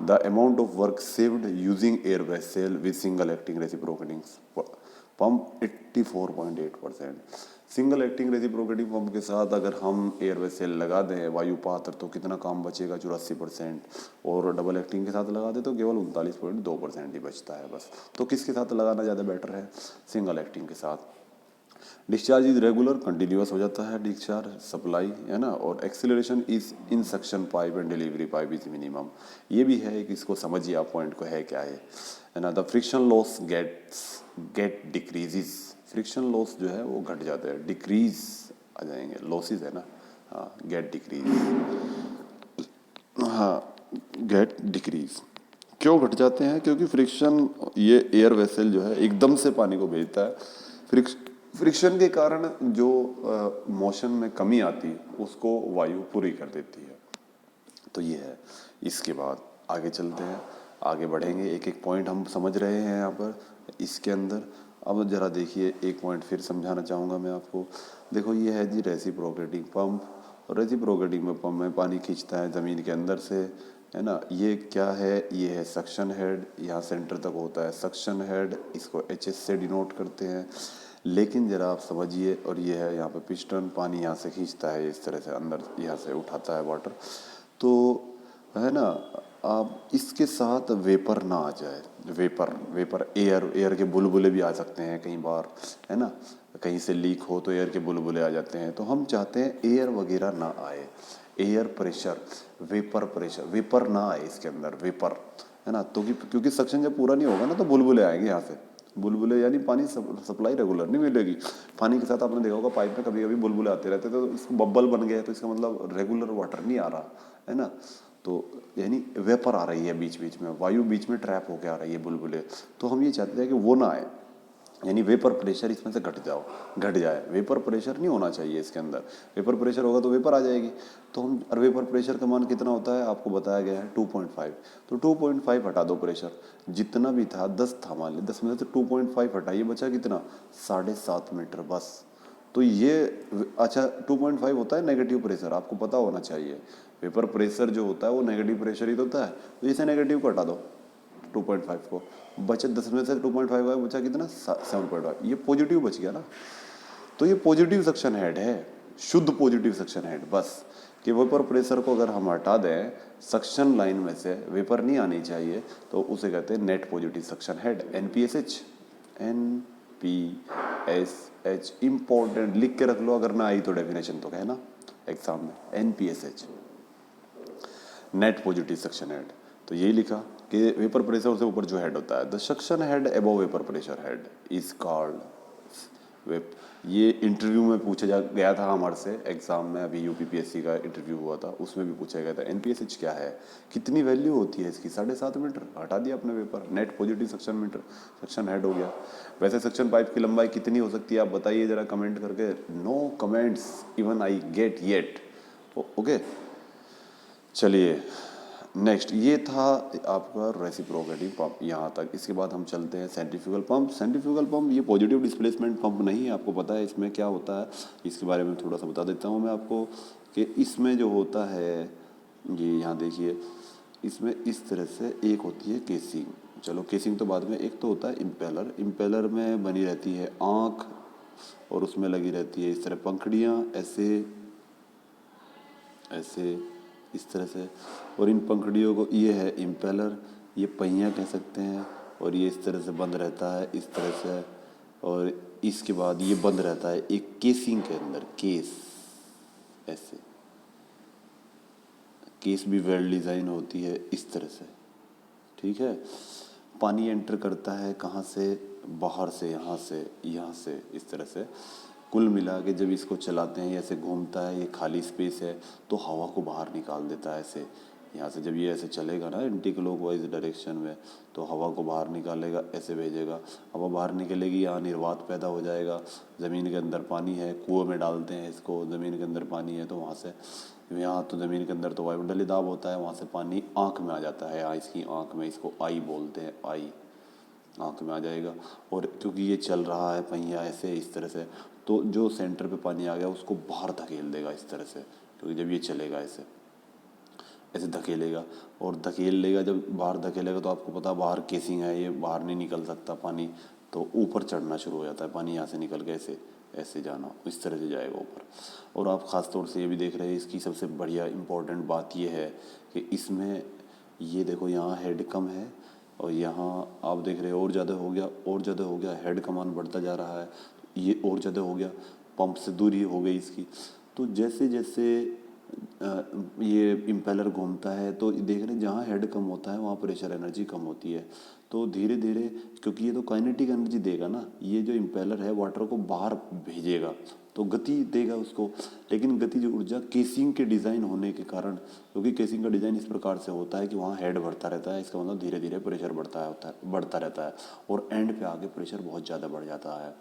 The amount of work saved using air vessel with single acting reciprocating pump 84.8%। Single acting reciprocating pump के साथ अगर हम एयर वेसल लगा दें वायु पात्र तो कितना काम बचेगा, 84%। और डबल एक्टिंग के साथ लगा दें तो केवल 39.2% ही बचता है बस। तो किसके साथ लगाना ज़्यादा बेटर है, सिंगल एक्टिंग के साथ। डिस्चार्ज इज रेगुलर, कंटिन्यूस हो जाता है डिस्चार्ज सप्लाई, है ना। और acceleration is in suction pipe and delivery pipe is minimum. ये भी है कि इसको समझिए आप, पॉइंट को है क्या है ना। The friction loss get decreases, friction loss जो है वो घट जाता है, डिक्रीज आ जाएंगे, लॉसेस है ना, हाँ, गेट डिक्रीज, हाँ, गेट डिक्रीज। क्यों घट जाते हैं, क्योंकि फ्रिक्शन, ये एयर वेसल जो है एकदम से पानी को भेजता है, फ्रिक्शन के कारण जो मोशन में कमी आती है उसको वायु पूरी कर देती है। तो ये है। इसके बाद आगे चलते हैं, आगे बढ़ेंगे, एक एक पॉइंट हम समझ रहे हैं यहाँ पर इसके अंदर। अब जरा देखिए, एक पॉइंट फिर समझाना चाहूँगा मैं आपको। देखो ये है जी रेसिप्रोकेटिंग पंप, और रेसिप्रोकेटिंग में पंप में पानी खींचता है ज़मीन के अंदर से, है ना। ये क्या है, ये है सक्शन हेड, यहाँ सेंटर तक होता है सक्शन हेड, इसको HS से डिनोट करते हैं। लेकिन ज़रा आप समझिए, और ये है यहाँ पे पिस्टन, पानी यहाँ से खींचता है इस तरह से अंदर, यहाँ से उठाता है वाटर, तो है ना। आप इसके साथ वेपर ना आ जाए, वेपर एयर के बुलबुले भी आ सकते हैं कई बार, है ना। कहीं से लीक हो तो एयर के बुलबुले आ जाते हैं, तो हम चाहते हैं एयर वगैरह ना आए, एयर प्रेशर, वेपर ना आए इसके अंदर, वेपर, है ना। तो क्योंकि सक्शन जब पूरा नहीं होगा ना तो बुलबुले आएंगे यहाँ से, बुलबुले यानी पानी सप्लाई रेगुलर नहीं मिलेगी। पानी के साथ आपने देखा होगा पाइप में कभी कभी बुलबुले आते रहते, तो इसको बब्बल बन गया, तो इसका मतलब रेगुलर वाटर नहीं आ रहा, है ना। तो यानी वेपर आ रही है बीच बीच में, वायु बीच में ट्रैप होकर आ रही है बुलबुले, तो हम ये चाहते हैं कि वो ना आए, यानी वेपर प्रेशर इसमें से घट जाए। वेपर प्रेशर नहीं होना चाहिए इसके अंदर, वेपर प्रेशर होगा तो वेपर आ जाएगी। तो हम, और वेपर प्रेशर का मान कितना होता है आपको बताया गया है 2.5, तो 2.5 हटा दो प्रेशर, जितना भी था 10 था, मान ली 10 में से 2.5 हटाइए, बचा कितना, 7.5 मीटर बस। तो ये, अच्छा 2.5 होता है नेगेटिव प्रेशर, आपको पता होना चाहिए। वेपर प्रेशर जो होता है वो नेगेटिव प्रेशर ही तो होता है, तो इसे नेगेटिव को हटा दो 2.5 को, बचे 10 में से 2.5 बचा कितना, 7.5, ये पॉजिटिव बच गया ना। तो ये पॉजिटिव सक्शन हेड है, शुद्ध पॉजिटिव सक्शन हेड बस। कि वेपर प्रेशर को अगर हम हटा दें, सक्शन लाइन में से वेपर नहीं आनी चाहिए, तो उसे कहते हैं net positive suction head, NPSH। NPSH important, लिख के रख लो, अगर ना आई तो डेफिनेशन तो कहना एग्जाम में, NPSH net positive suction head. तो यही लिखा कि वेपर प्रेशर से ऊपर जो हेड होता है, the suction head above vapour pressure head is called वेप। ये इंटरव्यू में पूछा जा गया था हमारे से एग्जाम में, अभी UPPSC का इंटरव्यू हुआ था, उसमें भी पूछा गया था NPSH क्या है, कितनी वैल्यू होती है इसकी, 7.5 मीटर, हटा दिया अपने vapour, net positive suction metre, suction head हो गया। वैसे सक्शन पाइप की लंबाई कितनी हो सकती है आप बताइए जरा कमेंट करके, no comments even I get yet. Okay, चलिए नेक्स्ट, ये था आपका रेसिप्रोकेटिंग पंप यहाँ तक। इसके बाद हम चलते हैं सेंट्रीफ्यूगल पंप। सेंट्रीफ्यूगल पंप ये पॉजिटिव डिस्प्लेसमेंट पंप नहीं है, आपको पता है इसमें क्या होता है, इसके बारे में थोड़ा सा बता देता हूँ मैं आपको कि इसमें जो होता है, ये यहाँ देखिए, इसमें इस तरह से एक होती है केसिंग, चलो केसिंग तो बाद में, एक तो होता है इम्पेलर। इम्पेलर में बनी रहती है आँख और उसमें लगी रहती है इस तरह पंखुड़ियाँ, ऐसे ऐसे इस तरह से, और इन पंखुड़ियों को, ये है इम्पेलर, ये पहिया कह सकते हैं, और ये इस तरह से बंद रहता है इस तरह से, और इसके बाद ये बंद रहता है एक केसिंग के अंदर, केस ऐसे, केस भी वेल डिज़ाइन होती है इस तरह से, ठीक है। पानी एंटर करता है कहाँ से, बाहर से, यहाँ से इस तरह से। कुल मिला के जब इसको चलाते हैं, ऐसे घूमता है, ये खाली स्पेस है तो हवा को बाहर निकाल देता है ऐसे, यहाँ से जब ये ऐसे चलेगा ना एंटी क्लॉकवाइज डायरेक्शन में, तो हवा को बाहर निकालेगा, ऐसे भेजेगा, हवा बाहर निकलेगी, यहाँ निर्वात पैदा हो जाएगा। ज़मीन के अंदर पानी है, कुएं में डालते हैं इसको, ज़मीन के अंदर पानी है तो वहाँ से, यहाँ तो ज़मीन के अंदर तो वायुमंडलीय दाब होता है, वहाँ से पानी आँख में आ जाता है, यहाँ इसकी आँख में, इसको आई बोलते हैं, आई, आँख में आ जाएगा। और क्योंकि ये चल रहा है पहिया ऐसे इस तरह से, तो जो सेंटर पे पानी आ गया उसको बाहर धकेल देगा इस तरह से, क्योंकि जब ये चलेगा ऐसे ऐसे धकेलेगा, और धकेल लेगा, जब बाहर धकेलेगा तो आपको पता बाहर केसिंग है, ये बाहर नहीं निकल सकता पानी, तो ऊपर चढ़ना शुरू हो जाता है पानी, यहाँ से निकल के ऐसे ऐसे जाना, इस तरह से जाएगा ऊपर। और आप ख़ास तौर से ये भी देख रहे हैं, इसकी सबसे बढ़िया इंपॉर्टेंट बात ये है कि इसमें ये देखो, यहाँ हेड कम है और यहाँ आप देख रहे हो और ज़्यादा हो गया, और ज़्यादा हो गया, हेड कमान बढ़ता जा रहा है, ये और ज़्यादा हो गया, पंप से दूरी हो गई इसकी। तो जैसे जैसे ये इम्पेलर घूमता है, तो देख रहे हैं जहाँ हेड कम होता है वहाँ प्रेशर एनर्जी कम होती है, तो धीरे धीरे, क्योंकि ये तो काइनेटिक एनर्जी देगा ना, ये जो इम्पेलर है वाटर को बाहर भेजेगा तो गति देगा उसको, लेकिन गति जो ऊर्जा केसिंग के डिज़ाइन होने के कारण, क्योंकि केसिंग का डिज़ाइन इस प्रकार से होता है कि वहाँ हेड बढ़ता रहता है, इसका मतलब धीरे धीरे प्रेशर बढ़ता रहता है, और एंड पे आके प्रेशर बहुत ज़्यादा बढ़ जाता है।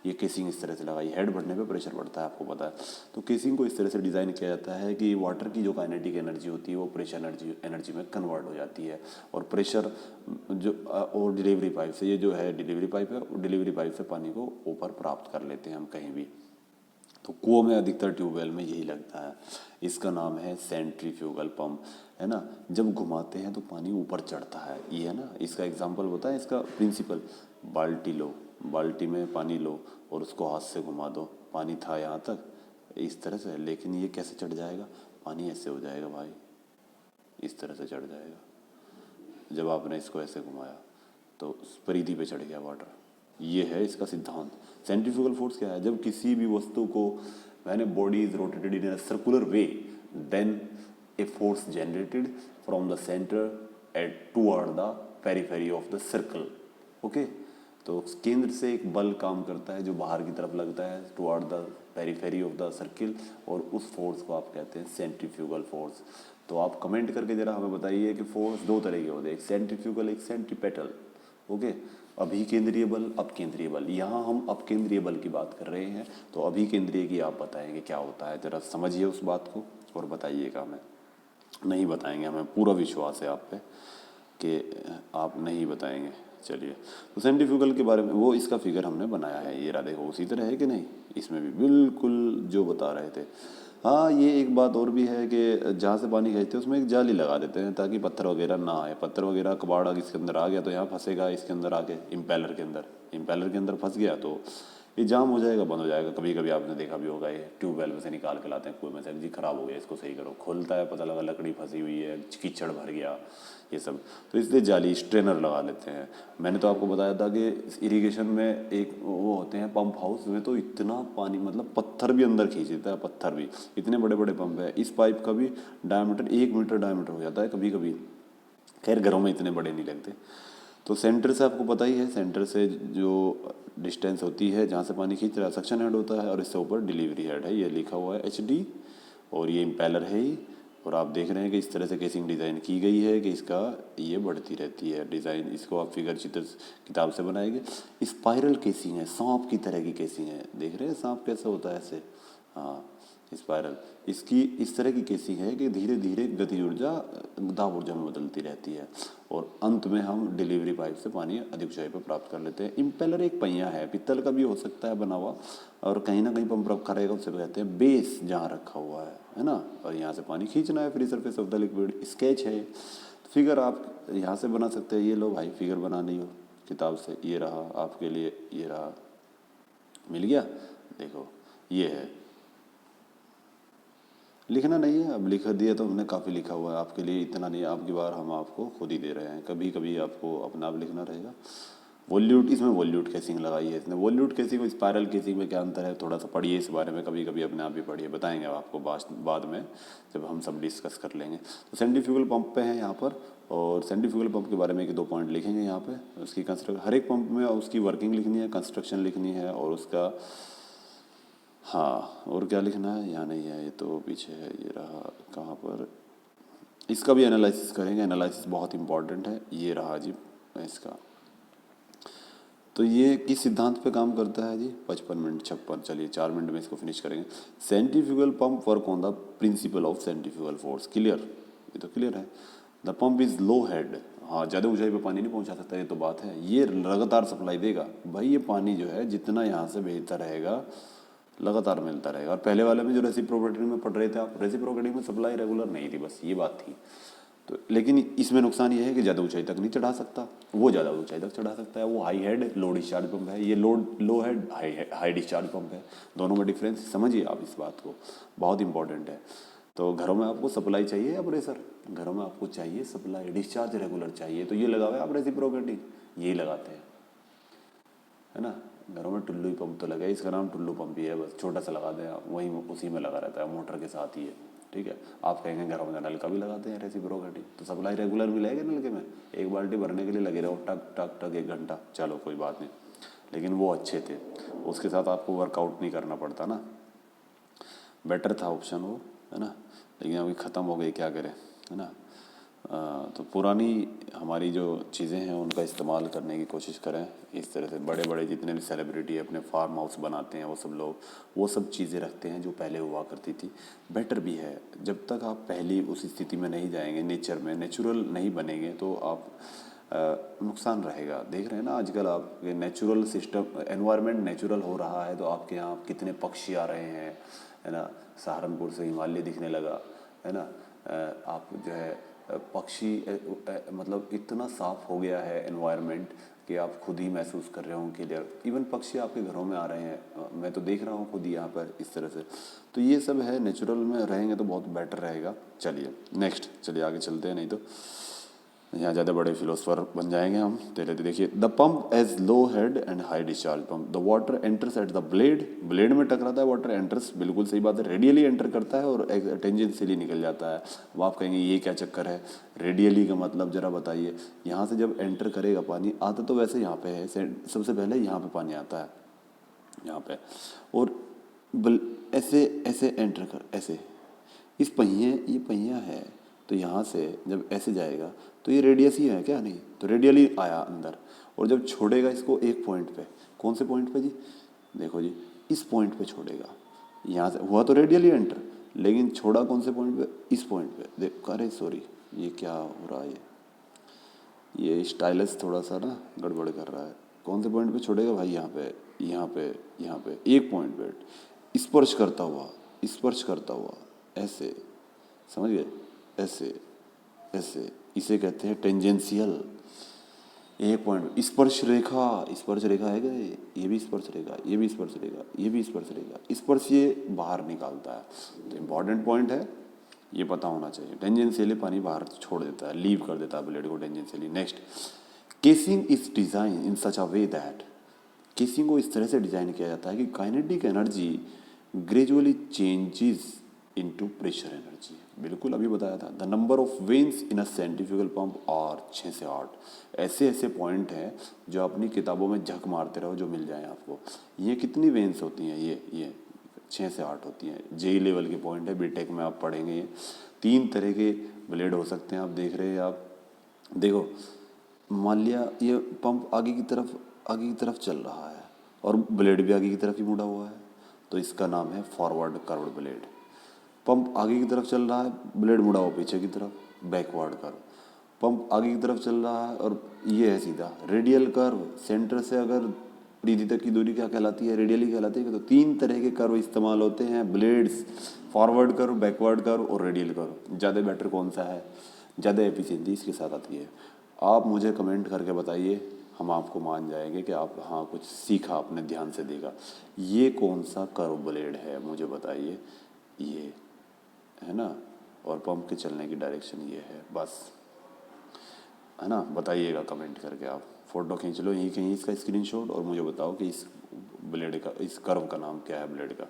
ये केसिंग इस तरह से लगाई, हेड बढ़ने पे प्रेशर बढ़ता है, आपको पता है। तो केसिंग को इस तरह से डिज़ाइन किया जाता है कि वाटर की जो काइनेटिक एनर्जी होती है वो प्रेशर एनर्जी में कन्वर्ट हो जाती है, और प्रेशर जो और डिलीवरी पाइप से, ये जो है डिलीवरी पाइप है, डिलीवरी पाइप से पानी को ऊपर प्राप्त कर लेते हैं हम कहीं भी। तो कुओं में अधिकतर ट्यूबवेल में यही लगता है, इसका नाम है सेंट्रीफ्यूगल पंप, है ना। जब घुमाते हैं तो पानी ऊपर चढ़ता है, ये है ना, इसका एग्जांपल होता है, इसका प्रिंसिपल, बाल्टी लो, बाल्टी में पानी लो और उसको हाथ से घुमा दो, पानी था यहाँ तक इस तरह से, लेकिन ये कैसे चढ़ जाएगा, पानी ऐसे हो जाएगा भाई, इस तरह से चढ़ जाएगा। जब आपने इसको ऐसे घुमाया तो परिधि पे चढ़ गया वाटर, ये है इसका सिद्धांत। सेंट्रीफ्यूगल फोर्स क्या है, जब किसी भी वस्तु को, when a body is rotated in a circular way, then a force generated from the centre at toward the periphery of the circle. Okay, तो केंद्र से एक बल काम करता है जो बाहर की तरफ लगता है, toward the periphery of the circle, और उस फोर्स को आप कहते हैं सेंट्रीफ्यूगल फोर्स। तो आप कमेंट करके जरा हमें बताइए कि फोर्स दो तरह के होते हैं, एक सेंट्रीफ्यूगल, एक सेंट्रीपेटल। ओके, अभिकेंद्रीय बल, अपकेंद्रीय बल, यहाँ हम अपकेंद्रीय बल की बात कर रहे हैं, तो अभिकेंद्रीय की आप बताएंगे क्या होता है, जरा समझिए उस बात को और बताइएगा हमें। नहीं बताएंगे, हमें पूरा विश्वास है आप पे कि आप नहीं बताएंगे। चलिए, तो सेंट्रीफ्यूगल के बारे में, वो इसका फिगर हमने बनाया है, ये रहा देखो, उसी तरह है कि नहीं, इसमें भी बिल्कुल जो बता रहे थे। हाँ, ये एक बात और भी है कि जहाँ से पानी खींचते हैं उसमें एक जाली लगा देते हैं ताकि पत्थर वगैरह ना आए, पत्थर वगैरह कबाड़ इसके अंदर आ गया तो यहाँ फंसेगा, इसके अंदर आके इम्पेलर के अंदर फंस गया तो ये जाम हो जाएगा, बंद हो जाएगा। कभी कभी आपने देखा भी होगा, ये ट्यूबवेल में से निकाल के लाते हैं कुएं में से, जी खराब हो गया इसको सही करो, खोलता है पता लगा लकड़ी फंसी हुई है, कीचड़ भर गया, ये सब। तो इसलिए जाली स्ट्रेनर लगा लेते हैं। मैंने तो आपको बताया था कि इरिगेशन में एक वो होते हैं पंप हाउस में, तो इतना पानी मतलब पत्थर भी अंदर खींच देता है, पत्थर भी, इतने बड़े बड़े पंप है। इस पाइप का भी डायमीटर 1 मीटर डायमीटर हो जाता है कभी कभी। खैर घरों में इतने बड़े नहीं लगते। तो सेंटर से आपको पता ही है, सेंटर से जो डिस्टेंस होती है जहाँ से पानी खींच रहा है, सक्शन हेड होता है, और इससे ऊपर डिलीवरी हेड है, ये लिखा हुआ है HD, और ये इम्पेलर है ही। और आप देख रहे हैं कि इस तरह से केसिंग डिज़ाइन की गई है कि इसका ये बढ़ती रहती है डिज़ाइन। इसको आप फिगर चित्र किताब से बनाएंगे। स्पाइरल केसिंग है, सांप की तरह की केसिंग है, देख रहे हैं सांप कैसे होता है ऐसे, हाँ स्पाइरल। इसकी इस तरह की केसिंग है कि धीरे धीरे गति ऊर्जा दाब ऊर्जा में बदलती रहती है, और अंत में हम डिलीवरी पाइप से पानी अधिक ऊंचाई पर प्राप्त कर लेते हैं। इम्पेलर एक पहिया है, पित्तल का भी हो सकता है बना हुआ, और कहीं ना कहीं पंप रखा रहेगा, उससे कहते हैं बेस, जहाँ रखा हुआ है ना, और यहाँ से पानी खींचना है free surface of the liquid. Sketch है, फिगर आप यहाँ से बना सकते हैं। ये लो भाई फिगर बना ली हो किताब से, ये रहा आपके लिए, ये रहा, मिल गया। देखो ये है, लिखना नहीं है, अब लिख दिया तो हमने काफ़ी लिखा हुआ है आपके लिए, इतना नहीं, आपकी बार हम आपको खुद ही दे रहे हैं, कभी कभी आपको अपना आप लिखना रहेगा। वॉल्यूट, इसमें वॉल्यूट केसिंग लगाई है इसने। वॉल्यूट केसिंग और स्पायरल केसिंग में क्या अंतर है, थोड़ा सा पढ़िए इस बारे में, कभी कभी अपने आप ही पढ़िए, बताएंगे आपको बाद में जब हम सब डिस्कस कर लेंगे। तो सेंट्रीफ्यूगल पंप पे हैं यहाँ पर, और सेंट्रीफ्यूगल पंप के बारे में 1-2 पॉइंट लिखेंगे यहाँ पे। उसकी कंस्ट्रक्शन, हर एक पंप में उसकी वर्किंग लिखनी है, कंस्ट्रक्शन लिखनी है, और उसका, हाँ और क्या लिखना है, यहाँ नहीं है, ये तो पीछे है, ये रहा कहाँ पर, इसका भी एनालिसिस करेंगे। एनालिसिस बहुत इंपॉर्टेंट है, ये रहा जी इसका। तो ये किस सिद्धांत पे काम करता है जी, 55 मिनट 56, चलिए 4 मिनट में इसको फिनिश करेंगे। Centrifugal pump work on the principle of centrifugal force, clear, ये तो क्लियर है। The pump is low head, हाँ ज़्यादा ऊंचाई पे पानी नहीं पहुंचा सकता, ये तो बात है। ये लगातार सप्लाई देगा भाई, ये पानी जो है जितना यहाँ से भेजता रहेगा लगातार मिलता रहेगा। और पहले वाले में जो रेसिप्रोकेटिंग में पढ़ रहे थे आप, रेसिप्रोकेटिंग में सप्लाई रेगुलर नहीं थी, बस ये बात थी। तो लेकिन इसमें नुकसान ये है कि ज़्यादा ऊंचाई तक नहीं चढ़ा सकता, वो ज़्यादा ऊंचाई तक चढ़ा सकता है, वो high head low discharge pump है, ये लो हेड हाई डिस्चार्ज पंप है। दोनों में डिफरेंस समझिए आप, इस बात को बहुत इंपॉर्टेंट है। तो घरों में आपको सप्लाई चाहिए या प्रेशर, घरों में आपको चाहिए सप्लाई, डिस्चार्ज रेगुलर चाहिए, तो ये लगावे आप रेसिप्रोकेटिंग, यही लगाते हैं, है ना। घरों में टुल्लू ही पंप तो लगे, इसका नाम टुल्लू पंप ही है, बस छोटा सा लगा दें आप, वहीं उसी में लगा रहता है, मोटर के साथ ही है, ठीक है। आप कहेंगे घरों में नलका भी लगाते हैं रेसिप्रोकेटिंग, तो सप्लाई रेगुलर मिलेगी नलके में, एक बाल्टी भरने के लिए लगे रहो टक टक टक 1 घंटा, चलो कोई बात नहीं। लेकिन वो अच्छे थे, उसके साथ आपको वर्कआउट नहीं करना पड़ता ना, बेटर था ऑप्शन वो, है ना। लेकिन अभी ख़त्म हो गई, क्या करें, है ना। तो पुरानी हमारी जो चीज़ें हैं उनका इस्तेमाल करने की कोशिश करें। इस तरह से बड़े बड़े जितने भी सेलिब्रिटी अपने फार्म हाउस बनाते हैं, वो सब लोग वो सब चीज़ें रखते हैं जो पहले हुआ करती थी। बेटर भी है, जब तक आप पहली उस स्थिति में नहीं जाएंगे, नेचर में नेचुरल नहीं बनेंगे, तो आप नुकसान रहेगा। देख रहे हैं ना आजकल आप, ये नेचुरल सिस्टम, एनवायरनमेंट नेचुरल हो रहा है, तो आपके यहाँ कितने पक्षी आ रहे हैं, है ना। सहारनपुर से हिमालय दिखने लगा, है ना। आप जो है पक्षी, मतलब इतना साफ हो गया है एनवायरनमेंट कि आप खुद ही महसूस कर रहे हो कि इवन पक्षी आपके घरों में आ रहे हैं, मैं तो देख रहा हूँ खुद ही यहाँ पर इस तरह से। तो ये सब है, नेचुरल में रहेंगे तो बहुत बेटर रहेगा। चलिए नेक्स्ट, चलिए आगे चलते हैं, नहीं तो यहाँ ज़्यादा बड़े फिलोसफर बन जाएंगे हम। पहले तो देखिए, the pump as low head and high discharge pump, the water enters at the blade, blade में टकराता है वाटर, एंटर्स, बिल्कुल सही बात है, रेडियली एंटर करता है और टेंजेंशियली निकल जाता है। अब आप कहेंगे ये क्या चक्कर है, रेडियली का मतलब जरा बताइए। यहाँ से जब एंटर करेगा पानी, आता तो वैसे यहाँ पे है, सबसे पहले यहाँ पे पानी आता है, यहाँ पे, और ऐसे ऐसे एंटर कर, ऐसे इस पहिए, ये पहिया है, तो यहाँ से जब ऐसे जाएगा तो ये रेडियस ही है क्या, नहीं, तो रेडियली आया अंदर, और जब छोड़ेगा इसको एक पॉइंट पे, कौन से पॉइंट पे जी, देखो जी इस पॉइंट पे छोड़ेगा। यहाँ से हुआ तो रेडियली एंटर, लेकिन छोड़ा कौन से पॉइंट पे, इस पॉइंट पे। देख, अरे सॉरी, ये क्या हो रहा है, ये स्टाइलस थोड़ा सा ना गड़बड़ कर रहा है। कौन से पॉइंट पे छोड़ेगा भाई, यहाँ पे, यहाँ पे, यहाँ पे एक पॉइंट पे स्पर्श करता हुआ, स्पर्श करता हुआ, ऐसे, समझ गए, ऐसे ऐसे, इसे कहते हैं टेंजेंशियल। एक पॉइंट स्पर्श रेखा, स्पर्श रेखा है क्या, ये भी स्पर्श रेखा, ये भी स्पर्श रेखा, ये भी स्पर्श रेखा, स्पर्श ये बाहर निकालता है। तो इम्पॉर्टेंट पॉइंट है, ये पता होना चाहिए। टेंजेंशियली पानी बाहर छोड़ देता है, लीव कर देता है ब्लेड को tangentially. Next, casing is design in such a way that, casing को इस तरह से डिजाइन किया जाता है कि kinetic energy gradually changes into pressure energy. बिल्कुल अभी बताया था। The number of veins in a centrifugal pump और 6 से 8 ऐसे ऐसे पॉइंट हैं जो अपनी किताबों में झक मारते रहो जो मिल जाए आपको। ये कितनी वेन्स होती हैं, ये 6 से 8 होती हैं। जेई लेवल के पॉइंट है, बीटेक में आप पढ़ेंगे। ये 3 तरह के ब्लेड हो सकते हैं। आप देख रहे हैं, आप देखो, मान लिया ये पंप आगे की तरफ चल रहा है और ब्लेड भी आगे की तरफ ही मुड़ा हुआ है, तो इसका नाम है फॉरवर्ड कर्व्ड ब्लेड। पंप आगे की तरफ चल रहा है, ब्लेड मुड़ा हुआ पीछे की तरफ, बैकवर्ड कर्व। पंप आगे की तरफ चल रहा है और ये है सीधा रेडियल कर्व। सेंटर से अगर दीदी तक की दूरी क्या कहलाती है, रेडियल ही कहलाती है। तो 3 तरह के कर्व इस्तेमाल होते हैं blades, forward curve, backward curve और रेडियल कर्व। ज़्यादा बेटर कौन सा है, ज़्यादा एफिशिएंसी इसके साथ आती है। आप मुझे कमेंट करके बताइए, हम आपको मान जाएंगे कि आप हाँ कुछ सीखा, आपने ध्यान से देखा। ये कौन सा कर्व ब्लेड है मुझे बताइए, ये है ना, और पंप के चलने की डायरेक्शन ये है, बस, है ना। बताइएगा कमेंट करके, आप फ़ोटो खींच लो यहीं कहीं इसका स्क्रीनशॉट और मुझे बताओ कि इस ब्लेड का, इस कर्व का नाम क्या है ब्लेड का।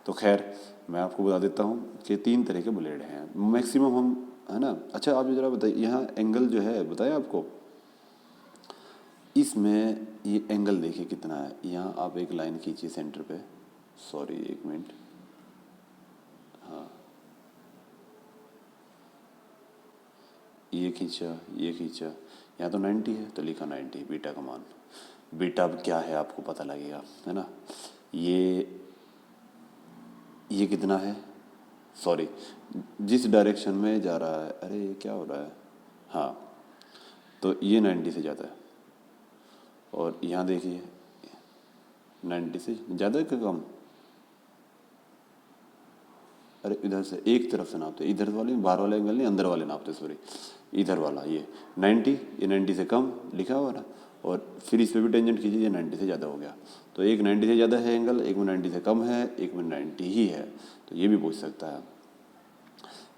तो खैर मैं आपको बता देता हूँ कि 3 तरह के ब्लेड हैं मैक्सिमम हम, है ना। अच्छा आप ज़रा बताइए, यहाँ एंगल जो है बताया आपको, इसमें ये एंगल देखिए कितना है। यहाँ आप एक लाइन खींचिए सेंटर पे, सॉरी 1 मिनट, हाँ ये खींचा, ये खींचा, यहाँ तो 90 है तो लिखा 90 बीटा का मान। बीटा अब क्या है आपको पता लगेगा, है ना। ये कितना है, सॉरी जिस डायरेक्शन में जा रहा है, अरे ये क्या हो रहा है, हाँ तो ये 90 से ज़्यादा है। और यहाँ देखिए 90 से ज़्यादा कि कम, अरे इधर से एक तरफ से नापते, इधर वाले बाहर वाले एंगल नहीं, अंदर वाले नापते, सॉरी इधर वाला, ये 90, ये 90 से कम लिखा हुआ ना। और फिर इस पे भी टेंजेंट कीजिए, ये 90 से ज़्यादा हो गया। तो एक 90 से ज़्यादा है एंगल, एक में 90 से कम है, एक में 90 ही है। तो ये भी पूछ सकता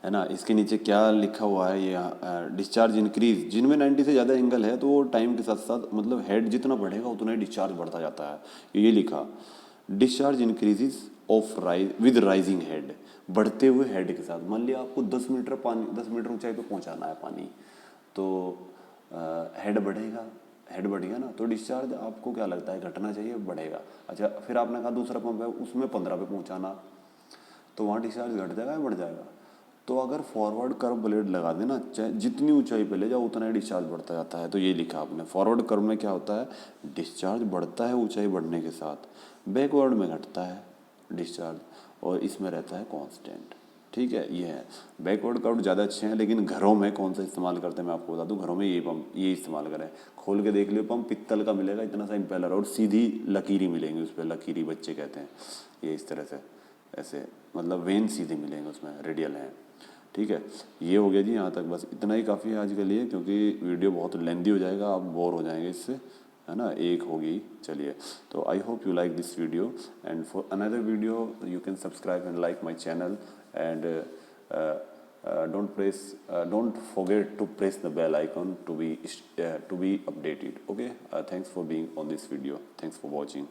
है ना। इसके नीचे क्या लिखा हुआ है, ये डिस्चार्ज इंक्रीज, जिनमें 90 से ज़्यादा एंगल है तो वो टाइम के साथ साथ मतलब हेड जितना बढ़ेगा उतना ही डिस्चार्ज बढ़ता जाता है। ये लिखा discharge increases of with rising head, बढ़ते हुए हेड के साथ। मान लिया आपको 10 मीटर पानी, 10 मीटर ऊंचाई पे पहुंचाना है पानी, तो हेड बढ़ेगा, हेड बढ़ गया ना, तो डिस्चार्ज आपको क्या लगता है घटना चाहिए, बढ़ेगा। अच्छा फिर आपने कहा दूसरा पंप है उसमें 15 पे पहुंचाना, तो वहाँ डिस्चार्ज घट जाएगा या बढ़ जाएगा। तो अगर फॉरवर्ड कर्व ब्लेड लगा देना, चाहे जितनी ऊंचाई पे ले जाओ उतना ही डिस्चार्ज बढ़ता जाता है। तो ये लिखा आपने, फॉरवर्ड कर्व में क्या होता है, डिस्चार्ज बढ़ता है ऊंचाई बढ़ने के साथ, बैकवर्ड में घटता है डिस्चार्ज, और इसमें रहता है कांस्टेंट। ठीक है, ये है। बैकवर्ड कर्व ज़्यादा अच्छे हैं, लेकिन घरों में कौन सा इस्तेमाल करते हैं मैं आपको बता दूं, घरों में ये पंप ये इस्तेमाल करें। खोल के देख लियो पंप, पित्तल का मिलेगा इतना सा इम्पेलर, और सीधी लकीरी मिलेंगी उस पर, लकीरी बच्चे कहते हैं ये, इस तरह से ऐसे, मतलब वेन सीधे मिलेंगे उसमें, रेडियल हैं। ठीक है, ये हो गया जी, यहाँ तक बस इतना ही काफ़ी है आज के लिए, क्योंकि वीडियो बहुत लेंदी हो जाएगा, आप बोर हो जाएंगे इससे, है ना। एक होगी, चलिए। तो I hope you like this video, and for another video you can subscribe and like my channel, and don't forget to press the bell icon to be updated. Okay, thanks for being on this video, thanks for watching.